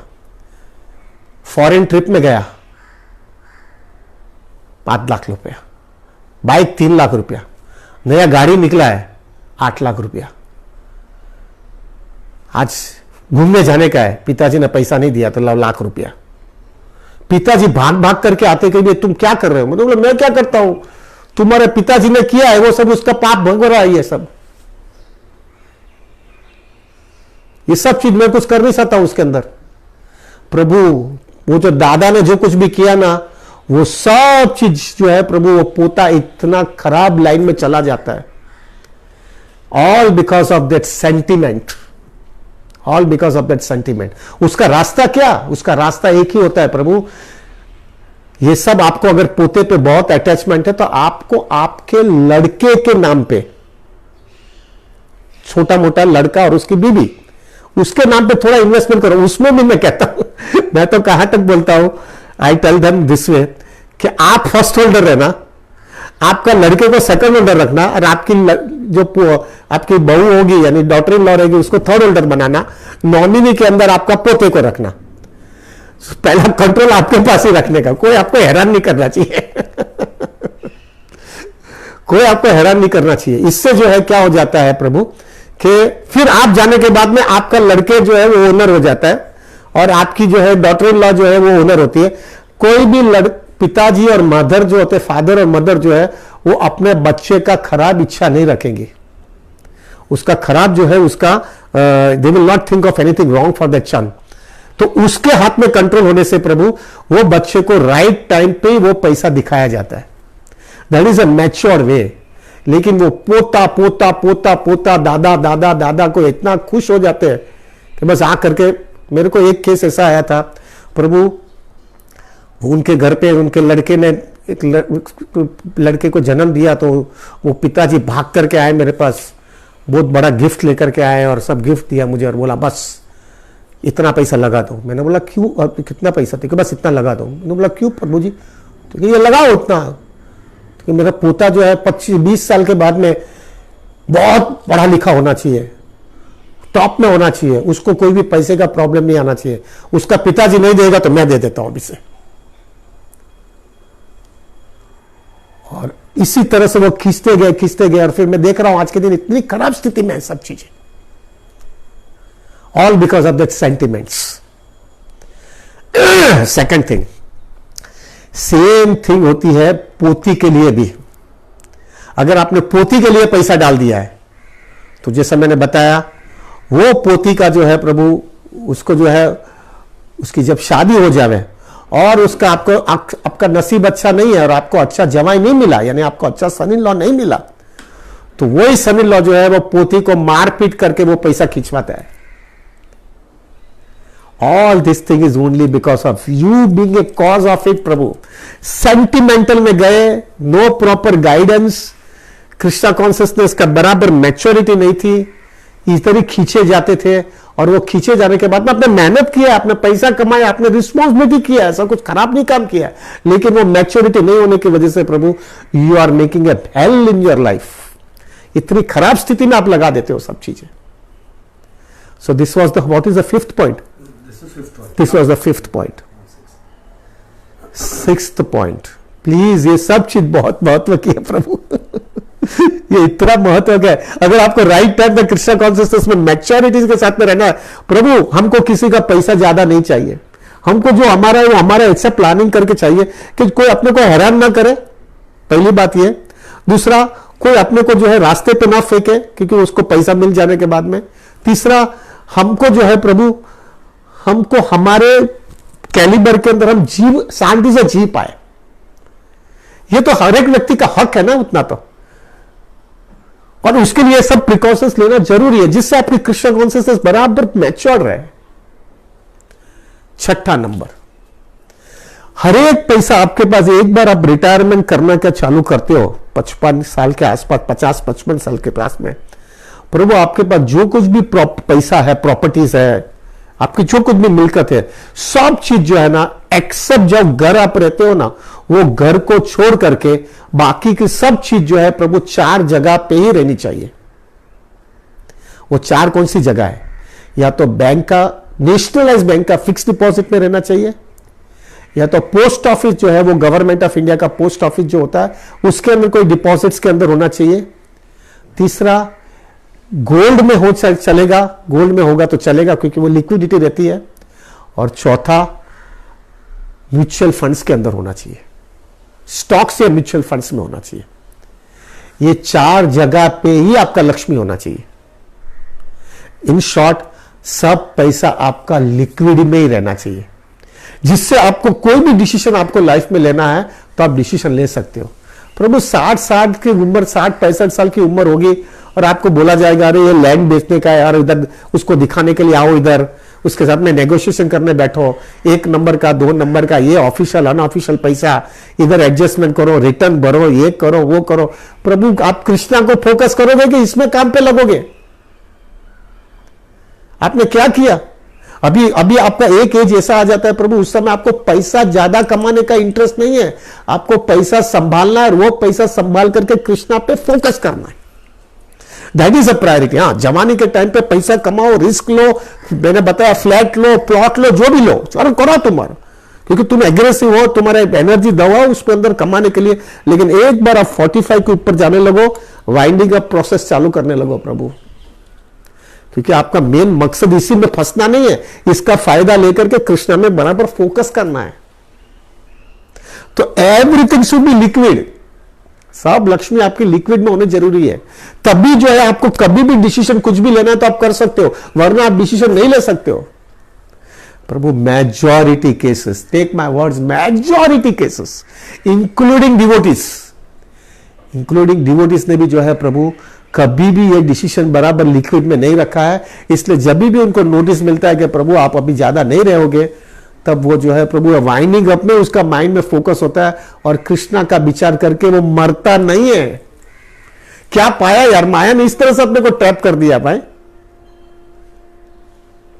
फॉरेन ट्रिप में गया 5 लाख रुपया, बाइक 3 लाख रुपया, नया गाड़ी निकला है 8 लाख रुपया। आज घूमने जाने का है, पिताजी ने पैसा नहीं दिया तो लाख रुपया। पिताजी भाग भाग करके आते कि तुम क्या कर रहे हो? मतलब मैं क्या करता हूं, तुम्हारे पिताजी ने किया है वो सब, उसका पाप भोग रहा है। ये सब चीज मैं कुछ कर नहीं सकता उसके अंदर। प्रभु वो जो दादा ने जो कुछ भी किया ना, वो सब चीज जो है प्रभु, वो पोता इतना खराब लाइन में चला जाता है, all because of that sentiment, all because of that sentiment. उसका रास्ता क्या? उसका रास्ता एक ही होता है प्रभु, ये सब आपको अगर पोते पे बहुत अटैचमेंट है तो आपको आपके लड़के के नाम पे, छोटा मोटा लड़का और उसकी बीबी, उसके नाम पे थोड़ा इन्वेस्टमेंट करो। उसमें भी मैं कहता हूं, मैं तो कहां तक बोलता हूं, I tell them this way कि आप फर्स्ट होल्डर रहना, आपका लड़के को सेकंड होल्डर रखना, और आपकी जो आपकी बहू होगी यानी डॉटर इन लॉ रहेगी उसको थर्ड होल्डर बनाना, नॉमिनी के अंदर आपका पोते को रखना। पहला कंट्रोल आपके पास ही रखने का, कोई आपको हैरान नहीं करना चाहिए कोई आपको हैरान नहीं करना चाहिए। इससे जो है क्या हो जाता है प्रभु कि फिर आप जाने के बाद में आपका लड़के जो है वो ओनर हो जाता है, और आपकी जो है डॉटर इन लॉ जो है वो ओनर होती है। कोई भी पिताजी और मदर जो होते, फादर और मदर जो है, वो अपने बच्चे का खराब इच्छा नहीं रखेंगे। उसका खराब जो है उसका they will not think of anything wrong for that son. तो उसके हाथ में कंट्रोल होने से प्रभु वो बच्चे को राइट टाइम पे वो पैसा दिखाया जाता है। दैट इज अ मैच्योर वे। लेकिन वो पोता पोता पोता पोता दादा दादा दादा को इतना खुश हो जाते हैं कि बस आ करके, मेरे को एक केस ऐसा आया था प्रभु, उनके घर पे उनके लड़के ने एक लड़के को जन्म दिया, तो वो पिताजी भाग करके आए मेरे पास, बहुत बड़ा गिफ्ट लेकर के आए और सब गिफ्ट दिया मुझे, और बोला बस इतना पैसा लगा दो। मैंने बोला क्यों, कितना पैसा? तो बस इतना लगा दो। मैंने बोला क्यों प्रभु जी? तो ये लगाओ उतना, तो मेरा पोता जो है 25-20 साल के बाद में बहुत पढ़ा लिखा होना चाहिए, टॉप में होना चाहिए, उसको कोई भी पैसे का प्रॉब्लम नहीं आना चाहिए। उसका पिताजी नहीं देगा तो मैं दे देता हूं अभी से। और इसी तरह से वो खींचते गए और फिर मैं देख रहा हूं आज के दिन इतनी खराब स्थिति में है सब चीजें, all because of that sentiments. Second thing, same thing होती है पोती के लिए भी। अगर आपने पोती के लिए पैसा डाल दिया है तो जैसा मैंने बताया, वो पोती का जो है प्रभु, उसको जो है उसकी जब शादी हो जाए और उसका आपका नसीब अच्छा नहीं है और आपको अच्छा जवाई नहीं मिला, यानी आपको अच्छा सन इन लॉ नहीं मिला, तो वही सन इन लॉ जो है वो पोती को मारपीट करके वो पैसा खिंचवाता है। All this thing is only because of you being a cause of it Prabhu. Sentimental में गए, no proper guidance, Krishna consciousness का बराबर मैच्योरिटी नहीं थी, इधर ही खींचे जाते थे। और वो खींचे जाने के बाद में आपने मेहनत किया, आपने पैसा कमाया, आपने रिस्पॉन्सिबिलिटी किया, ऐसा कुछ खराब नहीं काम किया, लेकिन वो मैच्योरिटी नहीं होने की वजह से Prabhu you are making a hell in your life. इतनी खराब स्थिति में आप लगा देते हो सब चीजें। So this was the what is the fifth point? This was the fifth point. Sixth point, please ये सब चीज बहुत महत्व की है प्रभु। ये इतना महत्व है। अगर आपको राइट टाइम में कृष्णा कॉन्शियसनेस में मैच्योरिटी के साथ में रहना है, प्रभु हमको किसी का पैसा ज्यादा नहीं चाहिए, हमको जो हमारा है वो हमारा ऐसा प्लानिंग करके चाहिए कि कोई अपने को हैरान ना करे, पहली बात ये। दूसरा, कोई अपने को जो है रास्ते पे ना फेंके क्योंकि उसको पैसा मिल जाने के बाद में। तीसरा, हमको जो है प्रभु, हमको हमारे कैलिबर के अंदर हम जीव शांति से जी पाए। ये तो हर एक व्यक्ति का हक है ना उतना तो, और उसके लिए सब प्रिकॉशंस लेना जरूरी है जिससे आपकी कृष्ण कॉन्शियसनेस बराबर मैच्योर रहे। छठा नंबर, हर एक पैसा आपके पास एक बार आप रिटायरमेंट करना क्या चालू करते हो 55 साल के आसपास, 50-55 साल के पास में, प्रभु आपके पास जो कुछ भी पैसा है, प्रॉपर्टीज है, आपकी जो कुछ भी मिलकत है, सब चीज जो है ना, एक्सेप्ट जब घर आप रहते हो ना, वो घर को छोड़ करके बाकी की सब चीज जो है प्रभु 4 जगह पे ही रहनी चाहिए। वो 4 कौन सी जगह है? या तो बैंक का, नेशनलाइज बैंक का फिक्स डिपॉजिट में रहना चाहिए, या तो पोस्ट ऑफिस जो है वो गवर्नमेंट ऑफ इंडिया का पोस्ट ऑफिस जो होता है उसके अंदर कोई डिपॉजिट्स के अंदर होना चाहिए। तीसरा, गोल्ड में हो चलेगा, गोल्ड में होगा तो चलेगा क्योंकि वो लिक्विडिटी रहती है। और चौथा, म्यूचुअल फंड्स के अंदर होना चाहिए, स्टॉक्स या म्यूचुअल फंड्स में होना चाहिए। ये 4 जगह पे ही आपका लक्ष्मी होना चाहिए। इन शॉर्ट, सब पैसा आपका लिक्विड में ही रहना चाहिए, जिससे आपको कोई भी डिसीजन आपको लाइफ में लेना है तो आप डिसीजन ले सकते हो। प्रभु 60 की उम्र, 60-65 साल की उम्र होगी और आपको बोला जाएगा अरे ये लैंड बेचने का है यार, इधर उसको दिखाने के लिए आओ, इधर उसके साथ में नेगोशिएशन करने बैठो, 1 नंबर का 2 नंबर का ये ऑफिशियल अनऑफिशियल पैसा, इधर एडजस्टमेंट करो, रिटर्न भरो, ये करो वो करो। प्रभु आप कृष्णा को फोकस करोगे कि इसमें काम पे लगोगे? आपने क्या किया? अभी आपका एक एज ऐसा आ जाता है प्रभु, उस समय आपको पैसा ज्यादा कमाने का इंटरेस्ट नहीं है, आपको पैसा संभालना है और वो पैसा संभाल करके कृष्णा पे फोकस करना है। That is a priority. हाँ, जवानी के टाइम पे पैसा कमाओ, रिस्क लो, मैंने बताया फ्लैट लो, प्लॉट लो, जो भी लो, चलो करो तुम्हारा, क्योंकि तुम एग्रेसिव हो, तुम्हारा एनर्जी दबाओ उसके अंदर कमाने के लिए। लेकिन एक बार आप 45 के ऊपर जाने लगो, वाइंडिंग अप प्रोसेस चालू करने लगो प्रभु, क्योंकि आपका मेन मकसद इसी में फंसना नहीं है, इसका फायदा लेकर के कृष्णा में बराबर फोकस करना है। तो एवरीथिंग शुड बी लिक्विड, सब लक्ष्मी आपकी लिक्विड में होने जरूरी है। तभी जो है आपको कभी भी डिसीजन कुछ भी लेना है तो आप कर सकते हो, वरना आप डिसीजन नहीं ले सकते हो। Prabhu majority cases, take my words, majority cases including devotees ने भी जो है प्रभु कभी भी ये डिसीजन बराबर लिक्विड में नहीं रखा है। इसलिए जब भी उनको नोटिस मिलता है कि प्रभु आप अभी ज्यादा नहीं रहोगे, तब वो जो है प्रभु वाइंडिंग अप में उसका माइंड में फोकस होता है और कृष्णा का विचार करके वो मरता नहीं है। क्या पाया यार, माया ने इस तरह से अपने को ट्रैप कर दिया भाई,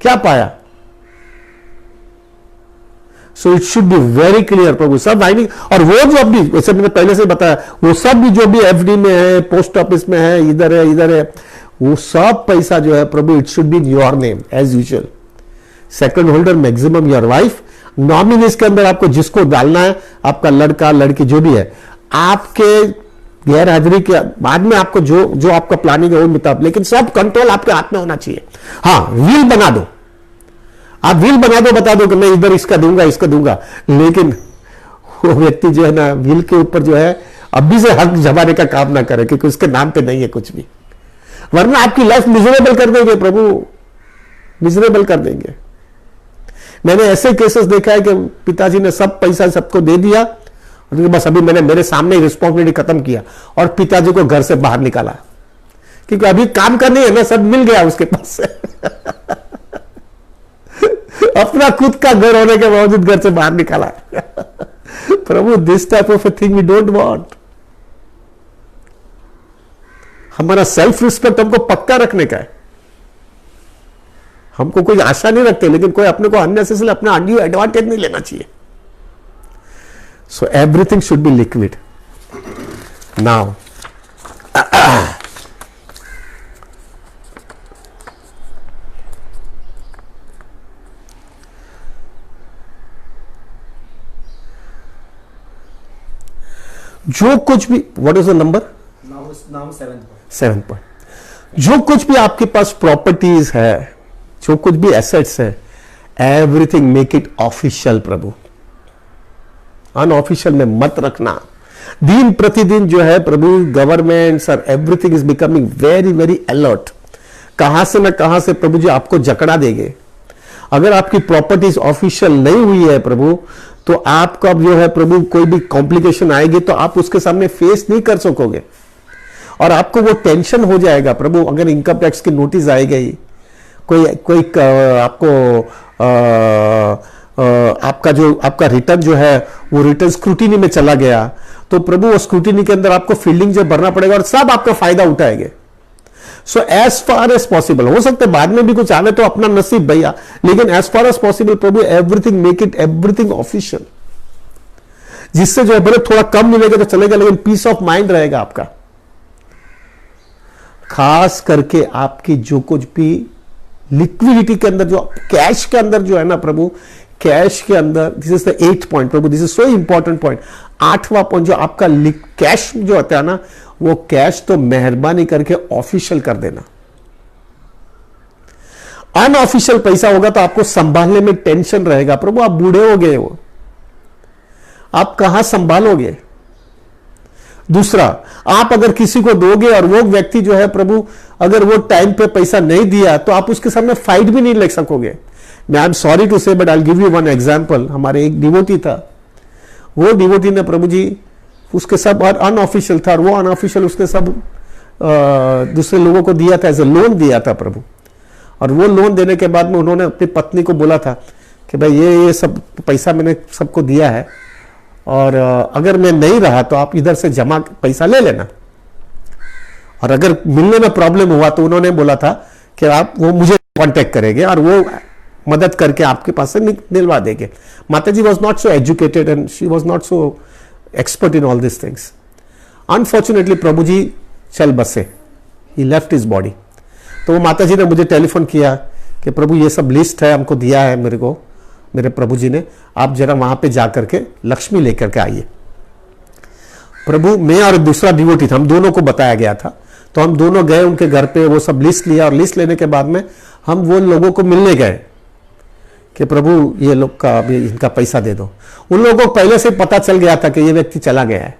क्या पाया? So it should be very clear Prabhu, सब वाइंडिंग। और वो जो अभी, जैसे मैंने पहले से बताया, वो सब भी जो भी एफडी में है, पोस्ट ऑफिस में है, इधर है, वो सब पैसा जो है Prabhu it should be in your name as usual. Second holder maximum your wife, nominees के अंदर आपको जिसको डालना है, आपका लड़का लड़की जो भी है, आपके गैर हाजिरी के बाद में आपको जो आपका प्लानिंग है वो मुताबिक, लेकिन सब कंट्रोल आपके हाथ में होना चाहिए। हाँ, व्हील बना दो, आप व्हील बना दो, बता दो कि मैं इधर इसका दूंगा, लेकिन वो व्यक्ति जो है ना व्हील के ऊपर जो है अभी से हक जमाने का काम ना करे, क्योंकि उसके नाम पे नहीं है कुछ भी, वरना आपकी लाइफ मिजरेबल कर देंगे प्रभु, मिजरेबल कर देंगे। मैंने ऐसे केसेस देखा है कि पिताजी ने सब पैसा सबको दे दिया और बस अभी मैंने मेरे सामने ही रिस्पॉन्सिबिलिटी खत्म किया और पिताजी को घर से बाहर निकाला, क्योंकि अभी काम करनी है ना, सब मिल गया उसके पास से। अपना खुद का घर होने के बावजूद घर से बाहर निकाला। Prabhu, this type of a thing we don't want. हमारा सेल्फ रिस्पेक्ट हमको पक्का रखने का है। हमको कोई आशा नहीं रखते, लेकिन कोई अपने को अननेसेसरी अपना अनड्यू एडवांटेज नहीं लेना चाहिए। So everything should B liquid now. जो कुछ भी, what is the number?
Now
7 point. जो कुछ भी आपके पास प्रॉपर्टीज है, जो कुछ भी एसेट्स है, everything make it official Prabhu. Unofficial में मत रखना। दिन प्रतिदिन जो है प्रभु, गवर्नमेंट्स और everything is becoming very very alert. कहां से ना कहां से प्रभु जी आपको जकड़ा देंगे। अगर आपकी प्रॉपर्टीज ऑफिशियल नहीं हुई है प्रभु, तो आपका जो है प्रभु कोई भी कॉम्प्लिकेशन आएगी तो आप उसके सामने फेस नहीं कर सकोगे, और आपको वो टेंशन हो जाएगा प्रभु। अगर इनकम टैक्स की नोटिस आई गई, कोई आपको आपका रिटर्न जो है वो रिटर्न स्क्रूटिनी में चला गया, तो प्रभु वो स्क्रूटिनी के अंदर आपको फील्डिंग जो भरना पड़ेगा और सब आपका फायदा उठाएंगे। So as far as possible, हो सकता है बाद में भी कुछ आने तो अपना नसीब भैया, लेकिन as far as possible Prabhu everything make it everything official, जिससे जो है भले थोड़ा कम मिलेगा तो चलेगा, लेकिन पीस ऑफ माइंड रहेगा आपका। खास करके आपकी जो कुछ भी लिक्विडिटी के अंदर, जो कैश के अंदर जो है ना प्रभु, कैश के अंदर, this is the 8th point Prabhu, this is so important point. 8वां पॉइंट जो आपका कैश जो होता है ना, वो कैश तो मेहरबानी करके ऑफिशियल कर देना। अनऑफिशियल पैसा होगा तो आपको संभालने में टेंशन रहेगा प्रभु। आप बूढ़े हो गए हो, आप कहां संभालोगे? दूसरा, आप अगर किसी को दोगे और वो व्यक्ति जो है प्रभु, अगर वो टाइम पे पैसा नहीं दिया तो आप उसके सामने फाइट भी नहीं ले सकोगे। मैं आई एम सॉरी टू से, but I give you one example. हमारे एक डिवोटी था, वो डिवोटी ने प्रभु जी उसके सब अनऑफिशियल था, और वो अनऑफिशियल उसके सब दूसरे लोगों को दिया था, एज ए लोन दिया था प्रभु। और वो लोन देने के बाद में उन्होंने अपनी पत्नी को बोला था कि भाई ये सब पैसा मैंने सबको दिया है, और अगर मैं नहीं रहा तो आप इधर से जमा पैसा ले लेना, और अगर मिलने में प्रॉब्लम हुआ तो उन्होंने बोला था कि आप वो मुझे कांटेक्ट करेंगे और वो मदद करके आपके पास से दिलवा देंगे। माता जी was not so educated and she was not so expert in all this things. Unfortunately Prabhu ji चल बसे, ही लेफ्ट हिज बॉडी। तो वो माता जी ने मुझे टेलीफोन किया कि प्रभु ये सब लिस्ट है, हमको दिया है मेरे को, मेरे प्रभु जी ने, आप जरा वहां पे जाकर के लक्ष्मी लेकर के आइए। प्रभु, मैं और दूसरा डिवोटी था, हम दोनों को बताया गया था, तो हम दोनों गए उनके घर पे, वो सब लिस्ट लिया, और लिस्ट लेने के बाद में हम वो लोगों को मिलने गए कि प्रभु ये लोग का अभी इनका पैसा दे दो। उन लोगों को पहले से पता चल गया था कि ये व्यक्ति चला गया है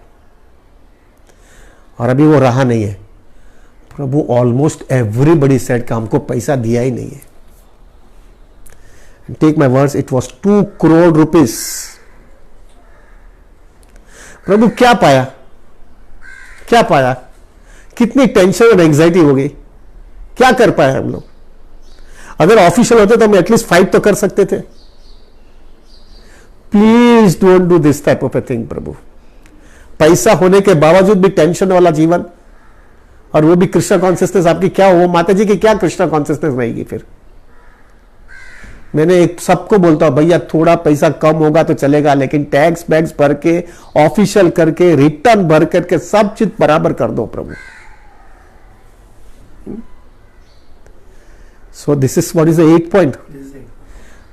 और अभी वो रहा नहीं है। प्रभु, ऑलमोस्ट एवरीबडी सेड कि हमको पैसा दिया ही नहीं है। Take my words, it was 2 crore rupees. Prabhu क्या पाया, क्या पाया? कितनी टेंशन और एंजाइटी हो गई, क्या कर पाए हम लोग? अगर ऑफिशियल होते तो हम एटलीस्ट फाइट तो कर सकते थे। Please don't do this type of a thing Prabhu. पैसा होने के बावजूद भी टेंशन वाला जीवन, और वो भी कृष्णा कॉन्सियसनेस आपकी क्या हो, माता जी की क्या कृष्णा कॉन्सियसनेस रहेगी फिर? मैंने एक सबको बोलता हूं भैया थोड़ा पैसा कम होगा तो चलेगा, लेकिन टैक्स बैक्स भर के, ऑफिशियल करके, रिटर्न भर करके सब चीज बराबर कर दो Prabhu. So this is what is the 8th point.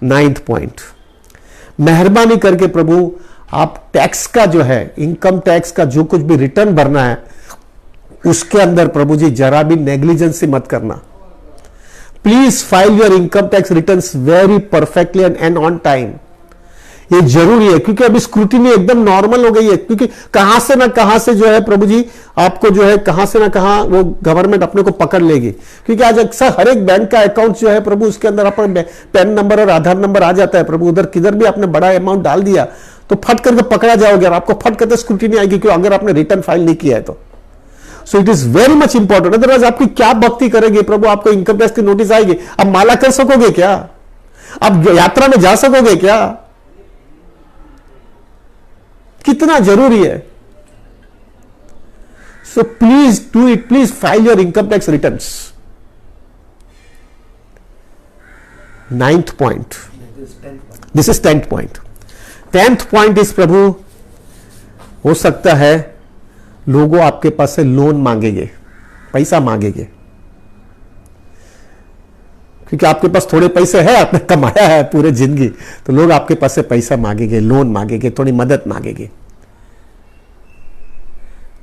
9th point, मेहरबानी करके प्रभु आप टैक्स का जो है, इनकम टैक्स का जो कुछ भी रिटर्न भरना है, उसके अंदर प्रभु जी जरा भी नेग्लिजेंसी मत करना। Please file your income tax returns very perfectly and on time. ये जरूरी है, क्योंकि अभी स्क्रूटिनी एकदम नॉर्मल हो गई है, क्योंकि कहां से ना कहां से जो है प्रभु जी आपको जो है कहां से ना कहां वो गवर्नमेंट अपने को पकड़ लेगी। क्योंकि आज अक्सर हर एक बैंक का अकाउंट जो है प्रभु, उसके अंदर अपना पैन नंबर और आधार नंबर आ जाता है प्रभु। उधर किधर भी आपने बड़ा अमाउंट डाल दिया तो फट करके पकड़ा जाओगे, और आपको फट करके स्क्रूटिनी आएगी, क्यों? अगर आपने रिटर्न फाइल नहीं किया है तो। So it is very much important. Otherwise आपकी क्या भक्ति करेगी प्रभु, आपको इनकम टैक्स की नोटिस आएगी, आप माला कर सकोगे क्या? आप यात्रा में जा सकोगे क्या? कितना जरूरी है। So please do it, please file your income tax returns. 9th point, this is 10th point. 10th point is प्रभु, हो सकता है लोगों आपके पास से लोन मांगेंगे, पैसा मांगेंगे, क्योंकि आपके पास थोड़े पैसे हैं, आपने कमाया है पूरे जिंदगी, तो लोग आपके पास से पैसा मांगेंगे, लोन मांगेंगे, थोड़ी मदद मांगेंगे।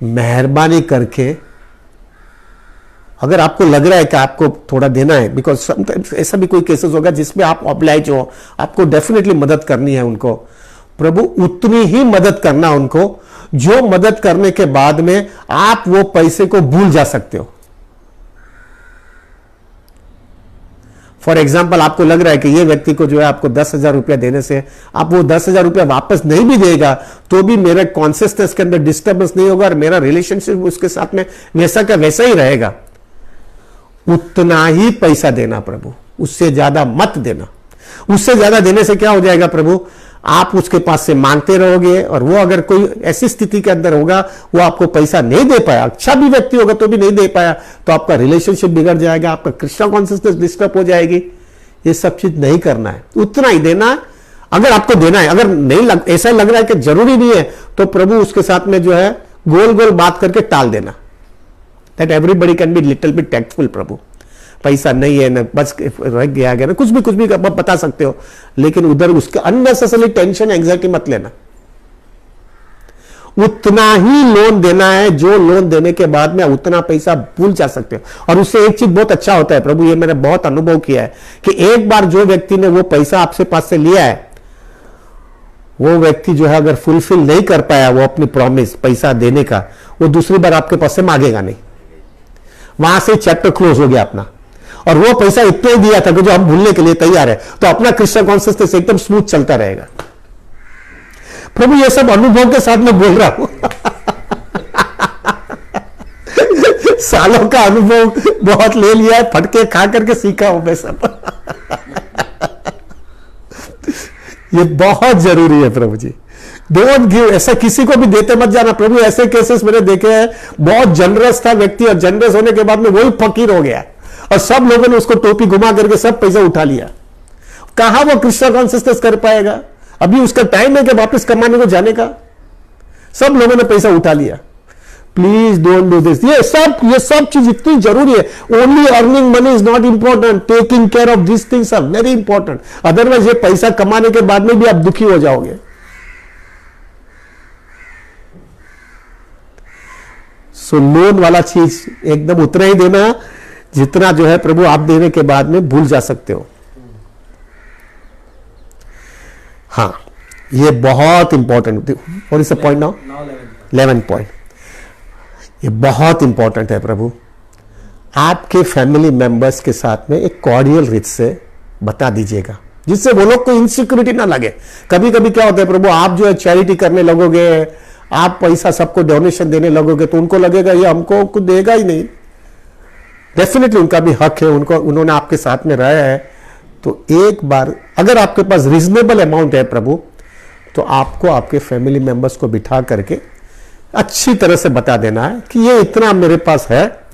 मेहरबानी करके, अगर आपको लग रहा है कि आपको थोड़ा देना है, बिकॉज समटाइम्स ऐसा भी कोई केसेस होगा जिसमें आप ऑब्लाइज हो, आपको डेफिनेटली मदद करनी है उनको, प्रभु उतनी ही मदद करना उनको जो मदद करने के बाद में आप वो पैसे को भूल जा सकते हो। फॉर एग्जाम्पल, आपको लग रहा है कि ये व्यक्ति को जो है आपको 10,000 रुपया देने से आप वो 10,000 रुपया वापस नहीं भी देगा तो भी मेरे कॉन्सियसनेस के अंदर डिस्टर्बेंस नहीं होगा और मेरा रिलेशनशिप उसके साथ में वैसा का वैसा ही रहेगा। उतना ही पैसा देना प्रभु, उससे ज्यादा मत देना। उससे ज्यादा देने से क्या हो जाएगा प्रभु, आप उसके पास से मांगते रहोगे और वो अगर कोई ऐसी स्थिति के अंदर होगा वो आपको पैसा नहीं दे पाया, अच्छा भी व्यक्ति होगा तो भी नहीं दे पाया, तो आपका रिलेशनशिप बिगड़ जाएगा, आपका क्रिश्चियन कॉन्सियसनेस डिस्टर्ब हो जाएगी। ये सब चीज नहीं करना है, उतना ही देना अगर आपको देना है। अगर नहीं ऐसा लग रहा है कि जरूरी नहीं है तो प्रभु उसके साथ में जो है गोल गोल बात करके टाल देना। That everybody can be little bit tactful. Prabhu पैसा नहीं है ना, बस रह गया ना, कुछ भी बता सकते हो, लेकिन उधर उसके अननेसेसरी टेंशन एंजाइटी मत लेना। उतना ही लोन देना है जो लोन देने के बाद में उतना पैसा भूल जा सकते हो। और उससे एक चीज बहुत अच्छा होता है प्रभु, ये मैंने बहुत अनुभव किया है कि एक बार जो व्यक्ति ने वो पैसा आपसे पास से लिया है, वो व्यक्ति जो है अगर फुलफिल नहीं कर पाया वो अपनी प्रॉमिस पैसा देने का, वो दूसरी बार आपके पास से मांगेगा नहीं। वहां से चैप्टर क्लोज हो गया अपना, और वो पैसा इतना ही दिया था कि जो हम भूलने के लिए तैयार है, तो अपना क्रिश्चियन कॉन्सियसनेस एकदम स्मूथ चलता रहेगा। प्रभु ये सब अनुभव के साथ में बोल रहा हूं सालों का अनुभव बहुत ले लिया है, फटके खा करके सीखा हूं मैं सब ये बहुत जरूरी है प्रभु जी। डोंट गिव, ऐसा किसी को भी देते मत जाना प्रभु। ऐसे केसेस मैंने देखे हैं, बहुत जनरस था व्यक्ति और जनरस होने के बाद में वही फकीर हो गया और सब लोगों ने उसको टोपी घुमा करके सब पैसा उठा लिया। कहां वो क्रिश्चियन कॉन्सियसनेस कर पाएगा? अभी उसका टाइम है कि वापस कमाने को जाने का। सब लोगों ने पैसा उठा लिया। Please don't do this. ये सब चीज इतनी जरूरी है। Only earning money is not important, taking care of this things are very important. Otherwise ये पैसा कमाने के बाद में भी आप दुखी हो जाओगे। सो लोन वाला चीज एकदम उतना ही देना जितना जो है प्रभु आप देने के बाद में भूल जा सकते हो। हाँ, ये बहुत important. What is the point now? 11th point. ये बहुत इंपॉर्टेंट है प्रभु। आपके फैमिली मेंबर्स के साथ में एक कॉर्डियल रीत से बता दीजिएगा, जिससे वो लोग को इनसिक्योरिटी ना लगे। कभी कभी क्या होता है प्रभु, आप जो है चैरिटी करने लगोगे, आप पैसा सबको डोनेशन देने लगोगे, तो उनको लगेगा ये हमको कुछ देगा ही नहीं। डेफिनेटली उनका भी हक है, उन्होंने आपके साथ में रहा है। तो एक बार अगर आपके पास रीजनेबल अमाउंट है प्रभु, तो आपको आपके फैमिली मेंबर्स को बिठा करके अच्छी तरह से बता देना है कि ये इतना मेरे पास है,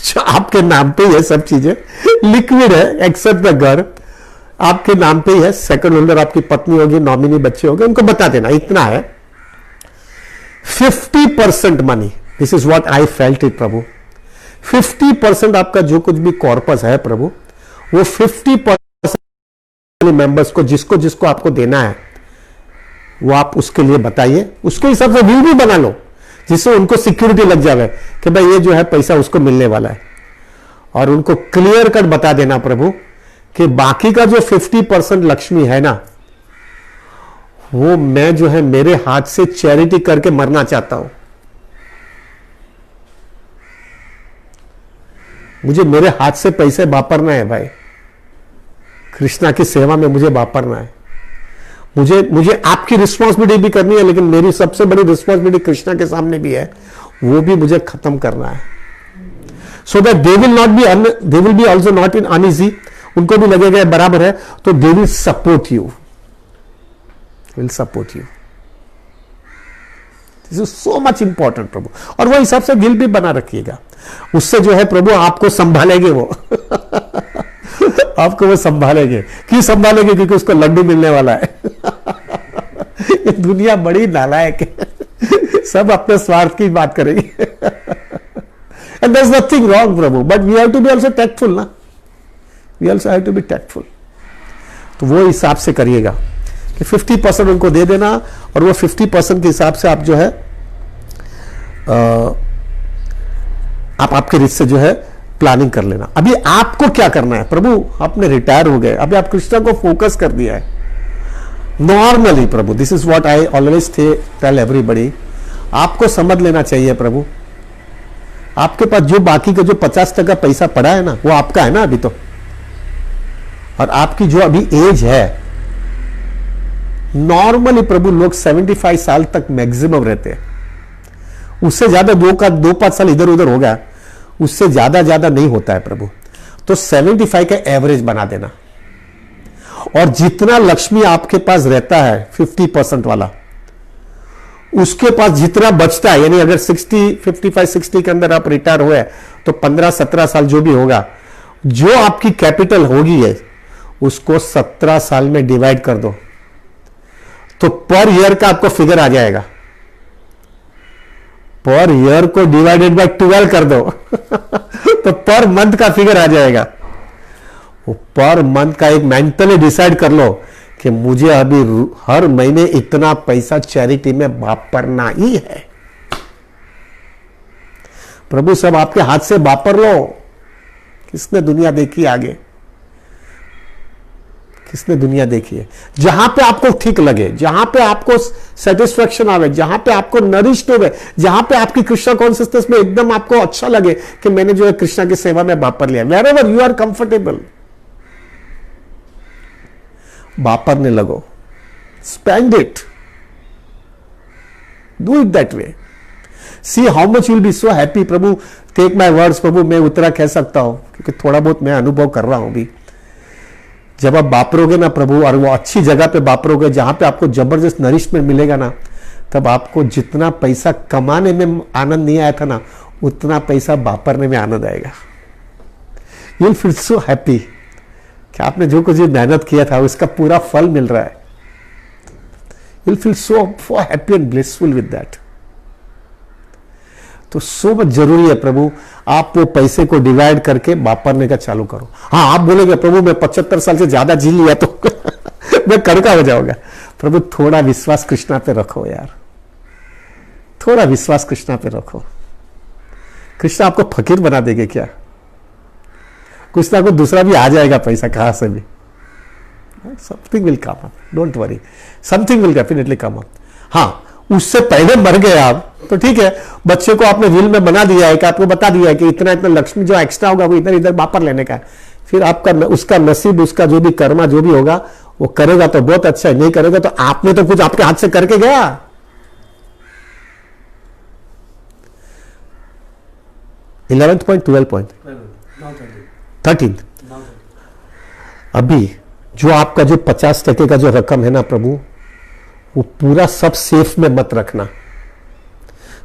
जो आपके नाम पे ये सब चीजें लिक्विड है, एक्सेप्ट द घर आपके नाम पे ही है। सेकंड होल्डर आपकी पत्नी होगी, नॉमिनी बच्चे होंगे, उनको बता देना इतना है। 50% money, this is what I felt it Prabhu. 50% आपका जो कुछ भी कॉर्पस है प्रभु, वो 50% मेंबर्स को जिसको जिसको आपको देना है वो आप उसके लिए बताइए। उसके हिसाब से विल भी बना लो, जिससे उनको सिक्योरिटी लग जाए कि भाई ये जो है पैसा उसको मिलने वाला है। और उनको क्लियर कट बता देना प्रभु कि बाकी का जो 50% लक्ष्मी है ना, वो मैं जो है मेरे हाथ से चैरिटी करके मरना चाहता हूं। मुझे मेरे हाथ से पैसे वापरना है भाई, कृष्णा की सेवा में मुझे वापरना है। मुझे आपकी रिस्पॉन्सिबिलिटी भी करनी है, लेकिन मेरी सबसे बड़ी रिस्पॉन्सिबिलिटी कृष्णा के सामने भी है, वो भी मुझे खत्म करना है। So that they will be also not in uneasy. उनको भी लगेगा बराबर है, तो they will support you, will support you. This is so much important Prabhu. और वो हिसाब से दिल भी बना रखिएगा, उससे जो है प्रभु आपको संभालेंगे वो आपको वो संभालेंगे। क्यों संभालेंगे? क्योंकि उसको लड्डू मिलने वाला है ये दुनिया बड़ी नालायक है सब अपने स्वार्थ की बात करेंगे and there is nothing wrong Prabhu, but we have to be also tactful ना, we also have to be tactful. तो वो हिसाब से करिएगा कि 50% उनको दे देना, और वो 50% के हिसाब से आप जो है आप आपके रिश्ते जो है प्लानिंग कर लेना। अभी आपको क्या करना है? प्रभु आपने रिटायर हो गए, अभी आप कृष्णा को फोकस कर दिया है normally Prabhu. This is what I always tell everybody, आपको समझ लेना चाहिए प्रभु, आपके पास जो बाकी का जो 50% पैसा पड़ा है ना, वो आपका है ना अभी तो, और आपकी जो अभी एज है, नॉर्मली प्रभु लोग 75 साल तक मैक्सिमम रहते हैं, उससे ज्यादा 2-5 साल इधर उधर हो गया, उससे ज्यादा नहीं होता है प्रभु। तो 75 का एवरेज बना देना, और जितना लक्ष्मी आपके पास रहता है 50% वाला, उसके पास जितना बचता है, यानी अगर 55-60 के अंदर आप रिटायर हुए तो 15-17 साल जो भी होगा, जो आपकी कैपिटल होगी है उसको 17 साल में डिवाइड कर दो, तो पर ईयर का आपको फिगर आ जाएगा। पर ईयर को डिवाइडेड बाय 12 कर दो तो पर मंथ का फिगर आ जाएगा। वो पर मंथ का एक मेंटली डिसाइड कर लो कि मुझे अभी हर महीने इतना पैसा चैरिटी में वापरना ही है। प्रभु सब आपके हाथ से वापर लो। किसने दुनिया देखी आगे? किसने दुनिया देखी है? जहां पे आपको ठीक लगे, जहां पे आपको सेटिस्फेक्शन आवे, जहां पे आपको नरिश्ड हो, जहां पे आपकी कृष्णा कॉन्सियसनेस में एकदम आपको अच्छा लगे कि मैंने जो है कृष्णा की सेवा में वापर लिया, wherever you are comfortable, वापरने लगो, spend it, do it that way, see how much will be so happy. Prabhu take my words Prabhu, मैं उतना कह सकता हूं क्योंकि थोड़ा बहुत मैं अनुभव कर रहा हूं भी। जब आप वापरोगे ना प्रभु, और वो अच्छी जगह पे वापरोगे जहां पे आपको जबरदस्त नरिशमेंट मिलेगा ना, तब आपको जितना पैसा कमाने में आनंद नहीं आया था ना, उतना पैसा वापरने में आनंद आएगा। You will feel so happy कि आपने जो कुछ मेहनत किया था उसका पूरा फल मिल रहा है। You will feel so happy and blissful with that. तो सो बहुत जरूरी है प्रभु, आप वो पैसे को डिवाइड करके वापरने का चालू करो। हाँ, आप बोलेंगे प्रभु मैं 75 साल से ज्यादा जी लिया तो मैं कड़का हो जाऊंगा। प्रभु थोड़ा विश्वास कृष्णा पे रखो यार, थोड़ा विश्वास कृष्णा पे रखो। कृष्णा आपको फकीर बना देंगे क्या? कृष्णा को दूसरा भी आ जाएगा पैसा कहां से भी। Something will come up, don't worry, something will definitely come up. हाँ, उससे पहले मर गए आप तो ठीक है, बच्चे को आपने विल में बना दिया है कि आपको बता दिया है कि इतना इतना लक्ष्मी जो एक्स्ट्रा होगा वो इधर इधर वापर लेने का है। फिर आपका उसका नसीब, उसका जो भी कर्मा जो भी होगा वो करेगा तो बहुत अच्छा है, नहीं करेगा तो आपने तो कुछ आपके हाथ से करके गया। 11th point, 12th point, 13th। अभी जो आपका जो 50% का जो रकम है ना प्रभु, वो पूरा सब सेफ में मत रखना,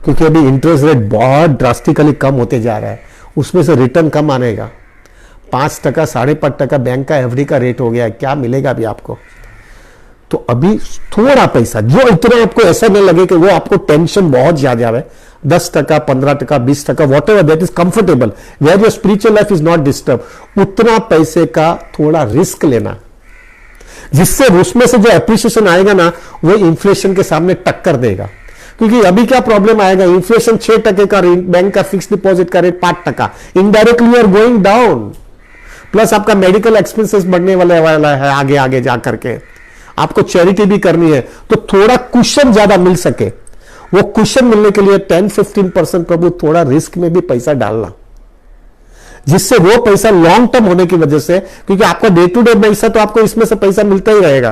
क्योंकि अभी इंटरेस्ट रेट बहुत ड्रास्टिकली कम होते जा रहा है, उसमें से रिटर्न कम आनेगा। 5%, 5.5% बैंक का एफडी का रेट हो गया है, क्या मिलेगा अभी आपको? तो अभी थोड़ा पैसा जो इतना आपको ऐसा नहीं लगे कि वो आपको टेंशन बहुत ज्यादा है, 10%, 15%, 20%, whatever that is comfortable, where your spiritual life is not disturb, उतना पैसे का थोड़ा रिस्क लेना, जिससे उसमें से जो एप्रिसिएशन आएगा ना वो इन्फ्लेशन के सामने टक्कर देगा। क्योंकि अभी क्या प्रॉब्लम आएगा, इन्फ्लेशन 6% का, बैंक का फिक्स डिपॉजिट का rate 5%, indirectly are going down, plus आपका मेडिकल एक्सपेंसेस बढ़ने वाला है आगे आगे जा करके, आपको चैरिटी भी करनी है, तो थोड़ा कुशन ज्यादा मिल सके, वो कुशन मिलने के लिए 10-15% प्रभु थोड़ा रिस्क में भी पैसा डालना, जिससे वो पैसा लॉन्ग टर्म होने की वजह से, क्योंकि आपका डे टू डे पैसा तो आपको इसमें से पैसा मिलता ही रहेगा,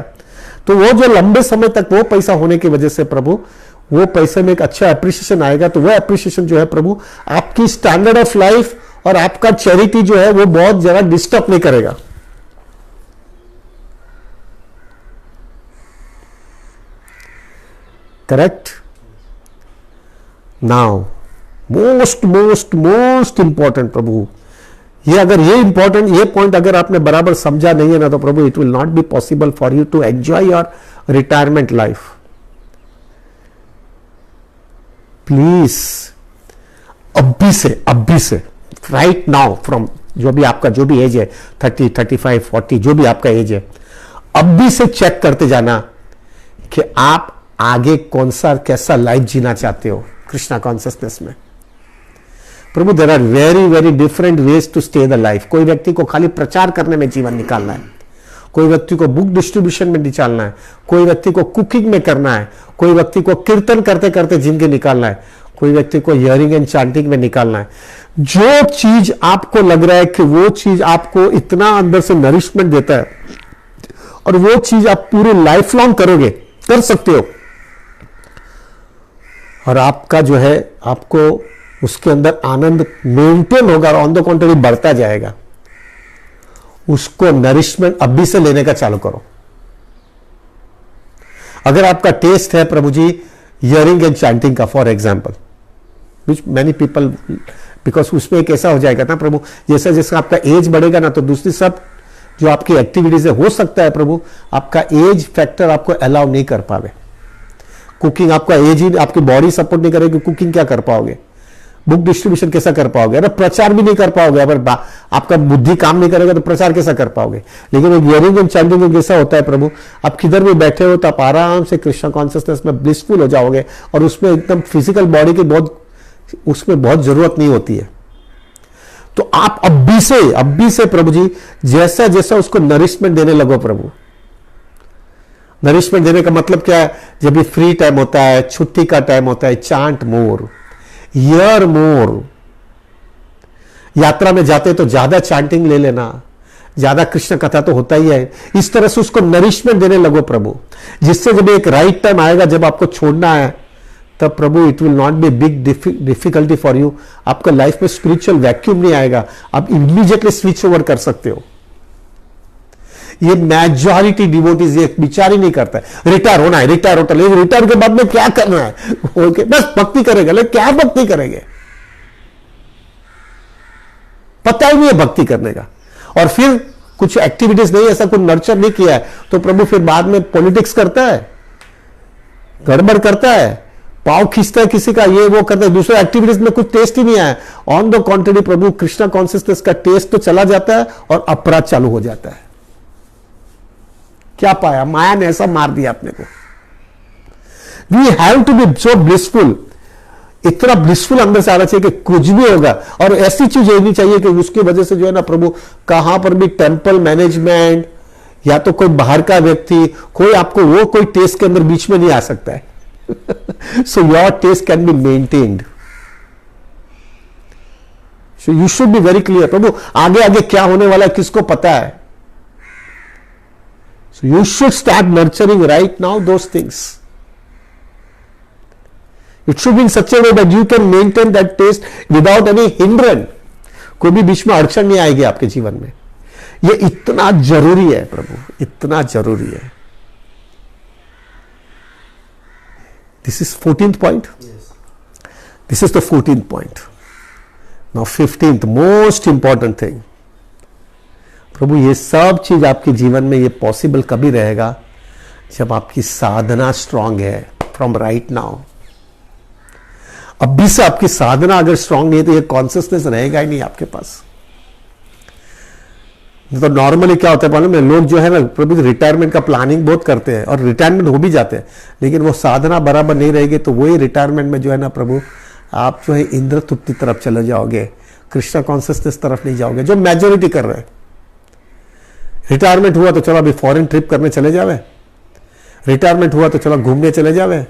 तो वो जो लंबे समय तक वो पैसा होने की वजह से प्रभु वो पैसे में एक अच्छा एप्रिसिएशन आएगा, तो वो एप्रिसिएशन जो है प्रभु आपकी स्टैंडर्ड ऑफ लाइफ और आपका चैरिटी जो है वो बहुत ज्यादा डिस्टर्ब नहीं करेगा। Correct? Now most most most important Prabhu, ये अगर ये इंपॉर्टेंट ये पॉइंट अगर आपने बराबर समझा नहीं है ना, तो Prabhu it will not be possible for you to enjoy your retirement life. Please अभी से राइट नाउ, फ्रॉम जो भी आपका जो भी एज है 30, 35, 40 जो भी आपका एज है, अभी से चेक करते जाना कि आप आगे कौन सा कैसा लाइफ जीना चाहते हो कृष्णा कॉन्शियसनेस में. Prabhu there are very very different ways to stay the life. कोई व्यक्ति को खाली प्रचार करने में जीवन निकालना है, कोई व्यक्ति को बुक डिस्ट्रीब्यूशन में निकालना है, कोई व्यक्ति को कुकिंग में करना है, कोई व्यक्ति को कीर्तन करते करते जिंदगी निकालना है, कोई व्यक्ति को हियरिंग एंड चांटिंग में निकालना है. जो चीज आपको लग रहा है कि वो चीज आपको इतना अंदर से नरिशमेंट देता है और वो चीज आप पूरे लाइफ लॉन्ग करोगे, कर सकते हो, और आपका जो है आपको उसके अंदर आनंद मेंटेन होगा और ऑन द कॉन्ट्री बढ़ता जाएगा, उसको नरिशमेंट अभी से लेने का चालू करो. अगर आपका टेस्ट है प्रभु जी हियरिंग एंड चैंटिंग का, for example, which many people, because उसमें एक ऐसा हो जाएगा ना प्रभु, जैसा जैसा आपका एज बढ़ेगा ना, तो दूसरी सब जो आपकी एक्टिविटीज है, हो सकता है प्रभु आपका एज फैक्टर आपको अलाउ नहीं कर पावे. कुकिंग आपका एज ही, आपकी बॉडी सपोर्ट नहीं करेगी, कुकिंग क्या कर पाओगे, बुक डिस्ट्रीब्यूशन कैसा कर पाओगे, अरे प्रचार भी नहीं कर पाओगे, अगर आपका बुद्धि काम नहीं करेगा तो प्रचार कैसा कर पाओगे. लेकिन एक हियरिंग एंड चैंटिंग जैसा होता है प्रभु, आप किधर भी बैठे हो तो आप आराम से कृष्णा कॉन्शियसनेस में ब्लिसफुल हो जाओगे, और उसमें एकदम फिजिकल बॉडी की उसमें बहुत जरूरत नहीं होती है. तो आप अभी से प्रभु जी जैसा जैसा उसको नरिशमेंट देने लगो प्रभु. नरिशमेंट देने का मतलब क्या है, जब भी फ्री टाइम होता है, छुट्टी का टाइम होता है, चांट मोर, हियर मोर. यात्रा में जाते तो ज्यादा चांटिंग ले लेना, ज्यादा कृष्ण कथा तो होता ही है. इस तरह से उसको नरिशमेंट देने लगो प्रभु, जिससे जब एक राइट टाइम आएगा जब आपको छोड़ना है, तब Prabhu it will not be big difficulty for you. आपका लाइफ में स्पिरिचुअल वैक्यूम नहीं आएगा, आप इमीडिएटली स्विच ओवर कर सकते हो. ये मेजॉरिटी डिवोटीज ये विचार ही नहीं करता है, रिटायर होना है, रिटायर होता है, रिटायर के बाद में क्या करना है, ओके बस भक्ति करेंगे. लेकिन क्या भक्ति करेंगे, पता ही नहीं है भक्ति करने का, और फिर कुछ एक्टिविटीज नहीं, ऐसा कुछ नर्चर नहीं किया है, तो प्रभु फिर बाद में पॉलिटिक्स करता है, गड़बड़ करता है, पाव खींचता है किसी का, ये वो करता है, दूसरे एक्टिविटीज में कुछ टेस्ट ही नहीं आया. On the contrary Prabhu Krishna consciousness का टेस्ट तो चला जाता है और अपराध चालू हो जाता है. क्या पाया, माया ने ऐसा मार दिया अपने को. We have to be so blissful, इतना ब्लिसफुल अंदर से आना चाहिए कि कुछ भी होगा, और ऐसी चीज होनी चाहिए कि उसकी वजह से जो है ना प्रभु, कहां पर भी टेम्पल मैनेजमेंट या तो कोई बाहर का व्यक्ति, कोई आपको वो कोई टेस्ट के अंदर बीच में नहीं आ सकता है. So your taste can be maintained. So you should be very clear. प्रभु आगे आगे क्या होने वाला है किसको पता है. So you should start nurturing right now those things. It should be in such a way that you can maintain that taste without any hindrance. कोई भी बीच में अड़चन नहीं आएगी आपके जीवन में. ये इतना जरूरी है प्रभु, इतना जरूरी है. This is 14th point. Yes. This is the 14th point. Now 15th most important thing. प्रभु ये सब चीज आपके जीवन में ये पॉसिबल कभी रहेगा जब आपकी साधना स्ट्रांग है फ्रॉम राइट नाउ. अभी से आपकी साधना अगर स्ट्रांग नहीं है तो ये कॉन्शियसनेस रहेगा ही नहीं आपके पास. तो नॉर्मली क्या होता है मालूम है, लोग जो है ना प्रभु रिटायरमेंट का प्लानिंग बहुत करते हैं और रिटायरमेंट हो भी जाते हैं, लेकिन वो साधना बराबर नहीं रहेगी तो वही रिटायरमेंट में जो है ना प्रभु आप जो है इंद्र तृप्ति तरफ चले जाओगे, कृष्णा कॉन्शियसनेस तरफ नहीं जाओगे, जो मेजोरिटी कर रहे हैं. रिटायरमेंट हुआ तो चलो अभी फॉरेन ट्रिप करने चले जावे, रिटायरमेंट हुआ तो चलो घूमने चले जावे,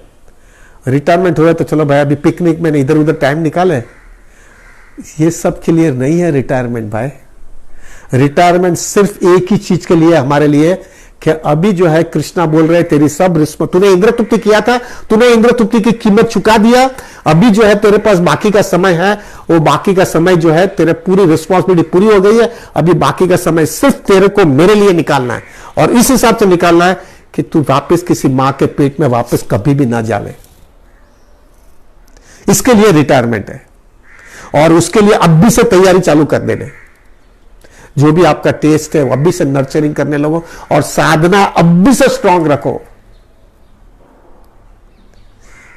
रिटायरमेंट हुआ तो चलो भाई अभी पिकनिक में इधर उधर टाइम निकाले. ये सब के लिए नहीं है रिटायरमेंट भाई. रिटायरमेंट सिर्फ एक ही चीज के लिए हमारे लिए कि अभी जो है कृष्णा बोल रहे तेरी सब रिस्पॉन्स, तूने इंद्र तृप्ति किया था, तूने इंद्र तृप्ति की कीमत चुका दिया, अभी जो है तेरे पास बाकी का समय है, वो बाकी का समय जो है तेरे पूरी रिस्पॉन्सिबिलिटी पूरी हो गई है, अभी बाकी का समय सिर्फ तेरे को मेरे लिए निकालना है, और इस हिसाब से निकालना है कि तू वापस किसी मां के पेट में वापस कभी भी ना जावे. इसके लिए रिटायरमेंट है, और उसके लिए अब भी से तैयारी चालू कर देने। जो भी आपका टेस्ट है वो अब भी से नर्चरिंग करने लगो, और साधना अब भी से स्ट्रांग रखो।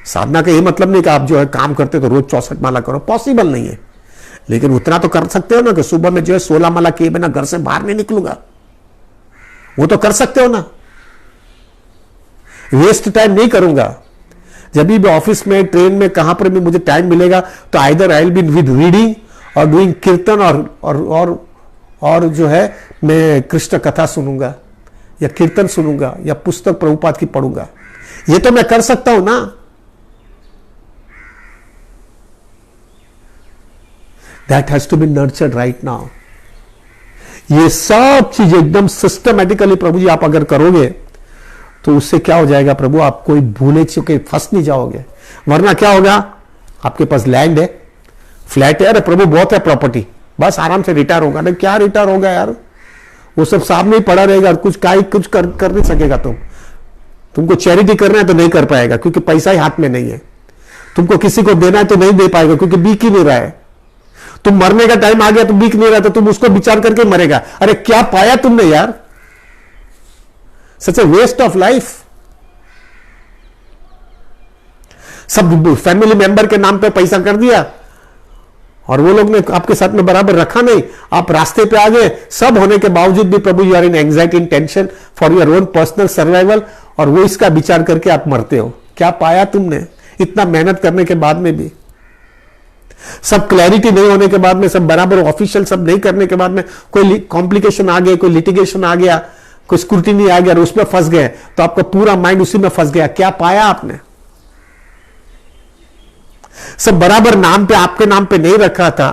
साधना का ये मतलब नहीं कि आप जो है काम करते तो रोज 64 माला करो, पॉसिबल नहीं है, लेकिन उतना तो कर सकते हो ना कि सुबह में जो है 16 माला किए बिना घर से बाहर नहीं निकलूंगा, वो तो कर सकते हो ना। वेस्ट टाइम नहीं करूंगा। जब भी ऑफिस में, ट्रेन में, कहां पर भी मुझे टाइम मिलेगा तो either I will be with reading और डूइंग कीर्तन, और जो है मैं कृष्ण कथा सुनूंगा या कीर्तन सुनूंगा या पुस्तक प्रभुपाद की पढ़ूंगा। ये तो मैं कर सकता हूं ना। That has to be nurtured right now. ये सब चीज एकदम सिस्टमैटिकली प्रभु जी आप अगर करोगे तो उससे क्या हो जाएगा प्रभु, आप कोई भूले चुके फंस नहीं जाओगे। वरना क्या होगा, आपके पास लैंड है, फ्लैट है, अरे प्रभु बहुत है प्रॉपर्टी, बस आराम से रिटायर होगा। नहीं, क्या रिटायर होगा यार, वो सब सामने ही पड़ा रहेगा, कुछ कर नहीं सकेगा। तुमको चैरिटी करना है तो नहीं कर पाएगा क्योंकि पैसा ही हाथ में नहीं है। तुमको किसी को देना है तो नहीं दे पाएगा क्योंकि बिक ही नहीं रहा है। तुम मरने का टाइम आ गया तो बिक नहीं रहा, तो तुम उसको विचार करके मरेगा। अरे क्या पाया तुमने यार, सच ए वेस्ट ऑफ लाइफ। सब फैमिली मेंबर के नाम पे पैसा कर दिया और वो लोग ने आपके साथ में बराबर रखा नहीं, आप रास्ते पे आ गए। सब होने के बावजूद भी Prabhu you are in anxiety in tension for your own personal survival, और वो इसका विचार करके आप मरते हो। क्या पाया तुमने इतना मेहनत करने के बाद में भी? सब क्लैरिटी नहीं होने के बाद में, सब बराबर ऑफिशियल सब नहीं करने के बाद में कोई कॉम्प्लिकेशन आ गया, कोई लिटिगेशन आ गया, कोई स्क्रूटिनी आ गया और उसमें फंस गए, तो आपका पूरा माइंड उसी में फंस गया। क्या पाया आपने? सब बराबर नाम पे, आपके नाम पे नहीं रखा था,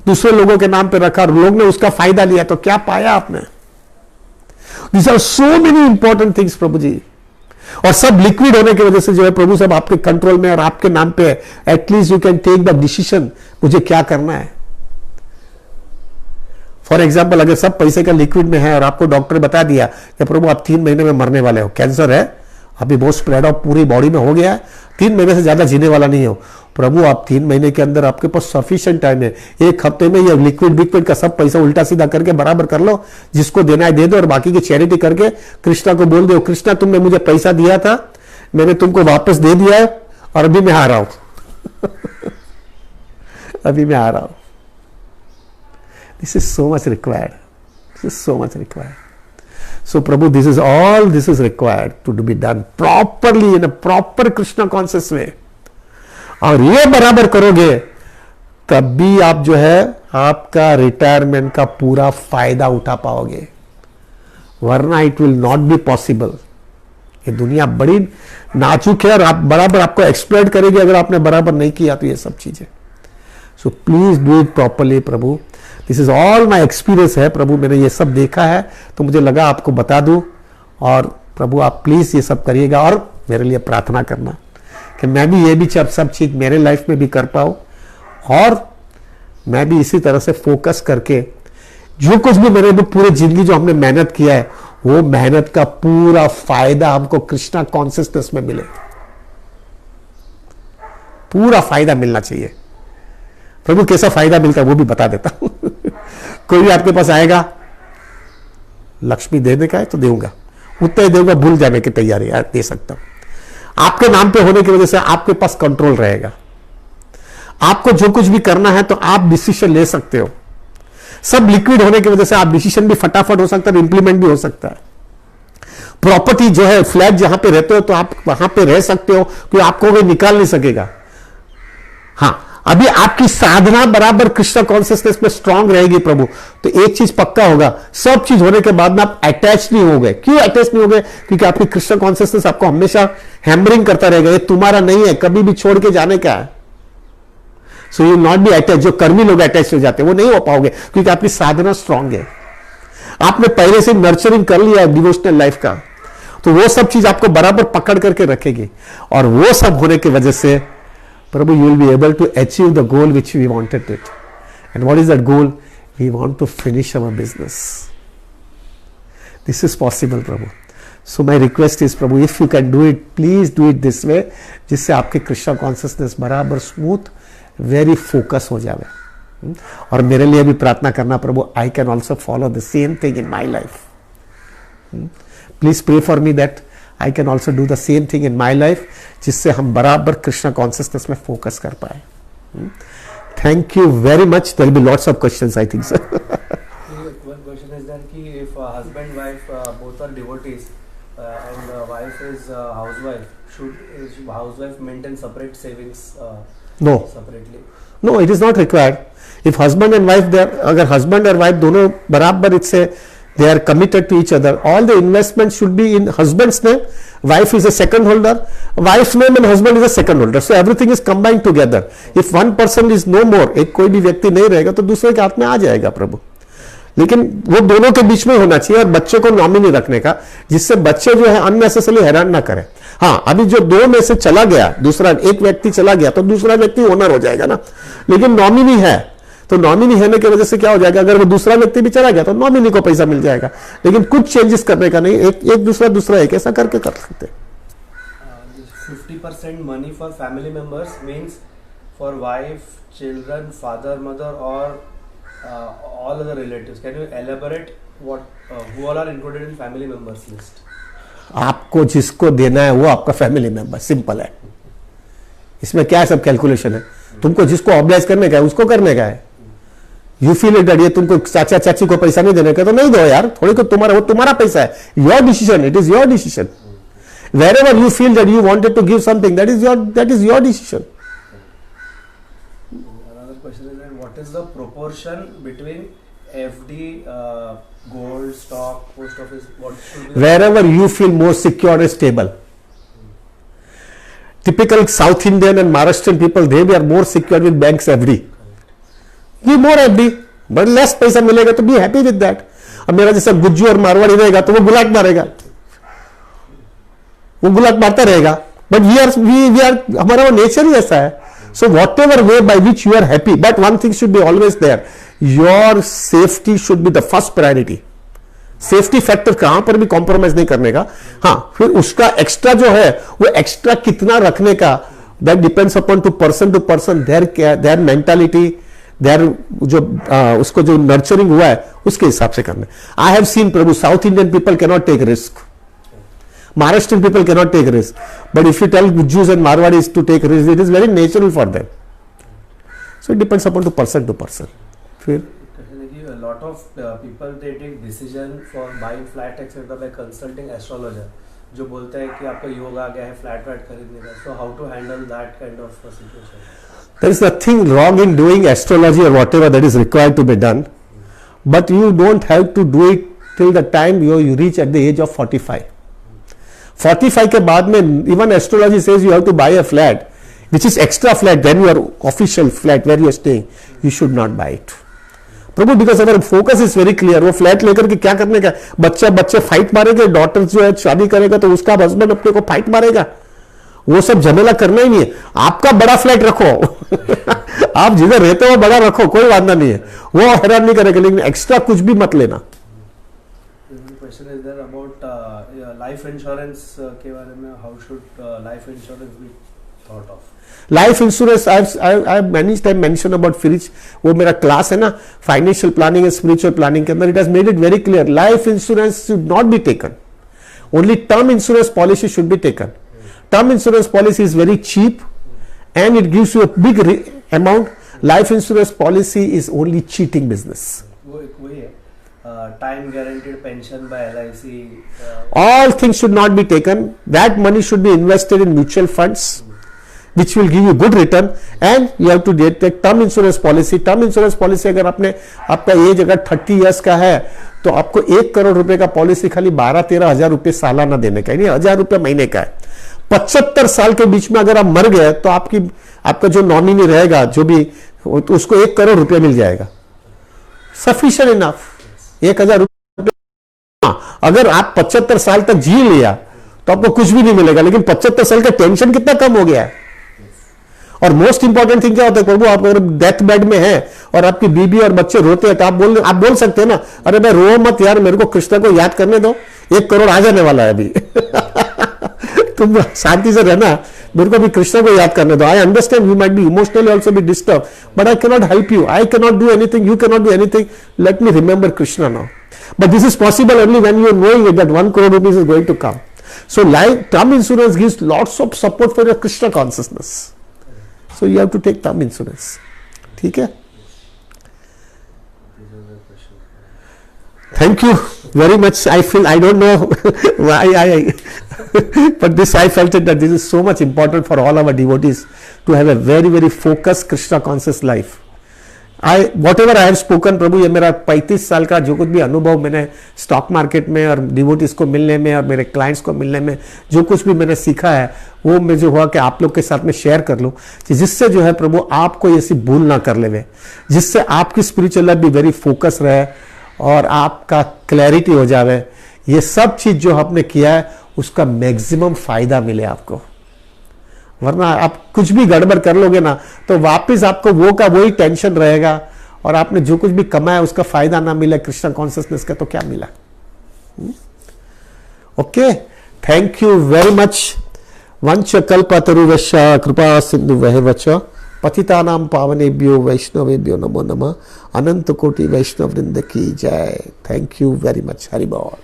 दूसरे लोगों के नाम पे रखा और लोग ने उसका फायदा लिया, तो क्या पाया आपने? These are so many important things प्रभु जी। और सब लिक्विड होने की वजह से जो है प्रभु सब आपके कंट्रोल में और आपके नाम पे है। At least you can take the decision, मुझे क्या करना है। फॉर एग्जाम्पल, अगर सब पैसे का लिक्विड में है और आपको डॉक्टर बता दिया कि प्रभु आप 3 महीने में मरने वाले हो, कैंसर है, अभी बहुत स्प्रेड आउट पूरी बॉडी में हो गया है, 3 महीने से ज्यादा जीने वाला नहीं हो। प्रभु आप 3 महीने के अंदर आपके पास सफिशिएंट टाइम है, 1 हफ्ते में ये लिक्विड का सब पैसा उल्टा सीधा करके बराबर कर लो, जिसको देना है दे दो और बाकी की चैरिटी करके कृष्णा को बोल दो, कृष्णा तुमने मुझे पैसा दिया था, मैंने तुमको वापस दे दिया है और अभी मैं आ रहा हूं अभी मैं आ रहा हूं। This is so much required, this is so much required. So Prabhu, this is required to be done properly in a proper Krishna conscious way. और ये बराबर करोगे तब भी आप जो है आपका रिटायरमेंट का पूरा फायदा उठा पाओगे, वरना it will not be possible. ये दुनिया बड़ी नाजुक है और आप बराबर आपको एक्सप्लॉइट करेगी अगर आपने बराबर नहीं किया तो ये सब चीजें। So please do it properly Prabhu. This is all my experience है प्रभु, मैंने ये सब देखा है तो मुझे लगा आपको बता दूं। और प्रभु आप प्लीज ये सब करिएगा और मेरे लिए प्रार्थना करना कि मैं भी ये भी सब चीज मेरे लाइफ में भी कर पाऊं और मैं भी इसी तरह से फोकस करके जो कुछ भी मेरे पूरे जिंदगी जो हमने मेहनत किया है वो मेहनत का पूरा फायदा हमको कृष्णा कॉन्शियसनेस में मिले, पूरा फायदा मिलना चाहिए। प्रभु कैसा फायदा मिलता है वो भी बता देता हूं कोई भी आपके पास आएगा, लक्ष्मी देने का है तो दूंगा, उतना ही दूंगा, भूल जाने की तैयारी दे सकता हूं। आपके नाम पे होने की वजह से आपके पास कंट्रोल रहेगा, आपको जो कुछ भी करना है तो आप डिसीजन ले सकते हो। सब लिक्विड होने की वजह से आप डिसीजन भी फटाफट हो सकता है, इंप्लीमेंट भी हो सकता है। प्रॉपर्टी जो है, फ्लैट जहां पे रहते हो तो आप वहां पे रह सकते हो, कोई आपको कोई निकाल नहीं सकेगा। हाँ, अभी आपकी साधना बराबर कृष्ण कॉन्शियसनेस में स्ट्रांग रहेगी प्रभु, तो एक चीज पक्का होगा, सब चीज होने के बाद में आप अटैच नहीं हो गए। क्यों अटैच नहीं हो गए? क्योंकि आपकी कृष्ण कॉन्शियसनेस आपको हमेशा हैमरिंग करता रहेगा, ये तुम्हारा नहीं है, कभी भी छोड़ के जाने का है। So you not be attach. जो कर्मी लोग अटैच हो जाते हैं वो नहीं हो पाओगे क्योंकि आपकी साधना स्ट्रांग है, आपने पहले से नर्चरिंग कर लिया है डिवोशनल लाइफ का, तो वो सब चीज आपको बराबर पकड़ करके रखेगी। और वो सब होने की वजह से प्रभु you will be able to achieve the goal which we wanted it. And what is that goal? We want to finish our business. This is possible, Prabhu. So my request is Prabhu, if you can do it, please do it this way, जिससे आपके Krishna consciousness बराबर smooth, very focus हो जावे। और मेरे लिए भी प्रार्थना करना Prabhu, I can also follow the same thing in my life. Please pray for me that I can also do the same thing in my life, जिससे हम बराबर कृष्णा कॉन्शियसनेस में फोकस कर पाए। Thank you very much. There will be lots of questions I think sir.
One question is that ki if husband wife both are devotees and wife is housewife, should housewife maintain separate savings
No.
separately?
No, it is not required. If husband and wife, अगर husband और wife दोनों बराबर इससे they are committed to each other, all the investment should be in husband's name, wife is a second holder, wife's name and husband is a second holder, so everything is combined together. If one person is no more, एक कोई भी व्यक्ति नहीं रहेगा तो दूसरे के हाथ में आ जाएगा प्रभु, लेकिन वो दोनों के बीच में होना चाहिए। और बच्चे को नॉमिनी रखने का, जिससे बच्चे जो है अननेसेसरली हैरान ना करें। हाँ, अभी जो दो में से चला गया, दूसरा एक व्यक्ति चला गया तो दूसरा व्यक्ति ओनर हो जाएगा ना, लेकिन नॉमिनी है तो नॉमिनी होने की वजह से क्या हो जाएगा, अगर वो दूसरा व्यक्ति भी चला गया तो नॉमिनी को पैसा मिल जाएगा, लेकिन कुछ चेंजेस करने का नहीं, एक दूसरा एक ऐसा करके कर सकते।
50% money for family members means for wife, children, father, mother, or all other relatives. Can you elaborate what who all are included in family members list?
आपको जिसको देना है वो आपका फैमिली मेंबर, सिंपल है। इसमें क्या सब कैलकुलेशन है, तुमको जिसको ऑब्लाइज करने का है उसको करने का है। यू फील इट ये तुमको चाचा चाची को पैसा नहीं देने का तो नहीं दो यार, थोड़ी को तुम्हारा, वो तुम्हारा पैसा है, your decision, it is your decision. wherever you feel that you wanted to give something, that is your decision.
Another question is that what is the proportion between FD, gold, stock, post office, what should be
Wherever you feel more secure and stable. Typical South Indian and Maharashtrian people, they are more secure with banks FD. Give more FD, but less पैसा मिलेगा तो be happy with that. अब मेरा जैसा गुज्जू और मारवाड़ी रहेगा तो वो गुलाट मारेगा, वो गुलाट मारता रहेगा, बट वी आर हमारा वो नेचर ही ऐसा है। So whatever way by which you are happy, but one thing should be always there, your safety should be the first priority. Safety factor कहां पर भी कॉम्प्रोमाइज नहीं करने का। हाँ, फिर उसका एक्स्ट्रा जो है वो एक्स्ट्रा कितना रखने का, that depends upon to person, their mentality, their जो उसको जो नर्चरिंग हुआ है उसके हिसाब से करना। I have seen Prabhu, South Indian people can not take risk, Maharashtrian people cannot take risk, but if you tell Jews and Marwadis to take risk, it is very natural for them. So it depends upon to person to person. फिर
a lot of people they take decision for buying flat etc by consulting astrologer, जो बोलते हैं कि आपका योग आ गया है flat VAT खरीदने का। So how to handle that kind of situation?
There is nothing wrong in doing astrology or whatever that is required to be done, but you don't have to do it till the time you reach at the age of 45. 45 के बाद में even astrology says you have to buy a flat which is extra flat than your official flat where you are staying. You should not buy it. Prabhu, because अगर focus is very clear, वो flat लेकर के क्या करने का, बच्चे fight मारेंगे, daughter जो है शादी करेगा तो उसका हस्बैंड अपने को फाइट मारेगा, वो सब झमेला करना ही नहीं है। आपका बड़ा फ्लैट रखो आप जिधर रहते हो बड़ा रखो, कोई वादा नहीं है, वो हैरान नहीं करेगा, लेकिन एक्स्ट्रा कुछ भी मत लेना।
Question is there about life insurance के बारे में, how should life insurance be thought of?
Life insurance I many time mention about fridge, वो मेरा क्लास है ना financial planning and spiritual planning के अंदर, it has made it very clear, life insurance should not be taken, only term insurance policy should be taken. Term insurance policy is very cheap and it gives you a big amount. Life insurance policy is only cheating business.
वही है time guaranteed pension by LIC.
All things should not be taken. That money should be invested in mutual funds, which will give you good return. And you have to take term insurance policy. Term insurance policy अगर आपका as अगर 30 years का है तो आपको 1 करोड़ रुपए का policy खाली 12-13 हजार रुपए सालाना देने का, यानी 1000 रुपए महीने का है। 75 साल के बीच में अगर आप मर गए तो आपका जो नॉमिनी रहेगा जो भी, तो उसको 1 करोड़ रुपया मिल जाएगा, सफिशिएंट इनफ। 1000 रुपये। अगर आप 75 साल तक जी लिया तो आपको कुछ भी नहीं मिलेगा, लेकिन 75 साल का टेंशन कितना कम हो गया है। और मोस्ट इंपॉर्टेंट थिंग क्या होता है प्रभु, आप अगर डेथ बेड में है और आपकी बीबी और बच्चे रोते हैं तो आप बोल सकते हैं ना, अरे मैं रो मत यार, मेरे को कृष्ण को याद करने दो, 1 करोड़ आ जाने वाला है अभी तुम शांति से रहना, मेरे को भी कृष्ण को याद करने दो. I understand you might be emotionally also be disturb, but I cannot help you, I cannot do anything, you cannot do anything, let me remember Krishna now. But this is possible only when you are knowing that 1 crore rupees is going to come. So life term insurance gives lots of support for your Krishna consciousness. So you have to take term insurance. ठीक है? Thank you very much. I feel, I don't know why but this I felt it that this is so much important for all our devotees to have a very very focused Krishna conscious life. Whatever I have spoken Prabhu, ये मेरा 35 साल का जो कुछ भी अनुभव मैंने stock market में और डिवोटीज को मिलने में और मेरे क्लाइंट्स को मिलने में जो कुछ भी मैंने सीखा है, वो मैं जो हुआ कि आप लोग के साथ में शेयर कर लूँ, जिससे जो है प्रभु आपको ऐसी भूल ना कर लेवे, जिससे आपकी स्पिरिचुअल लाइफ भी वेरी फोकस रहे और आपका क्लैरिटी हो जावे. ये सब चीज जो आपने किया है उसका मैक्सिमम फायदा मिले आपको, वरना आप कुछ भी गड़बड़ कर लोगे ना तो वापस आपको वो का वही टेंशन रहेगा और आपने जो कुछ भी कमाया उसका फायदा ना मिला कृष्ण कॉन्शियसनेस का, तो क्या मिला. Okay, thank you very much. वंश कल्पतरुवश्च कृपा सिंधु वैवच पतितानां पावनेभ्यो वैष्णवेभ्यो नमो नमः. अनंत कोटि वैष्णव वृंद की जय. Thank you very much. Hari बोल.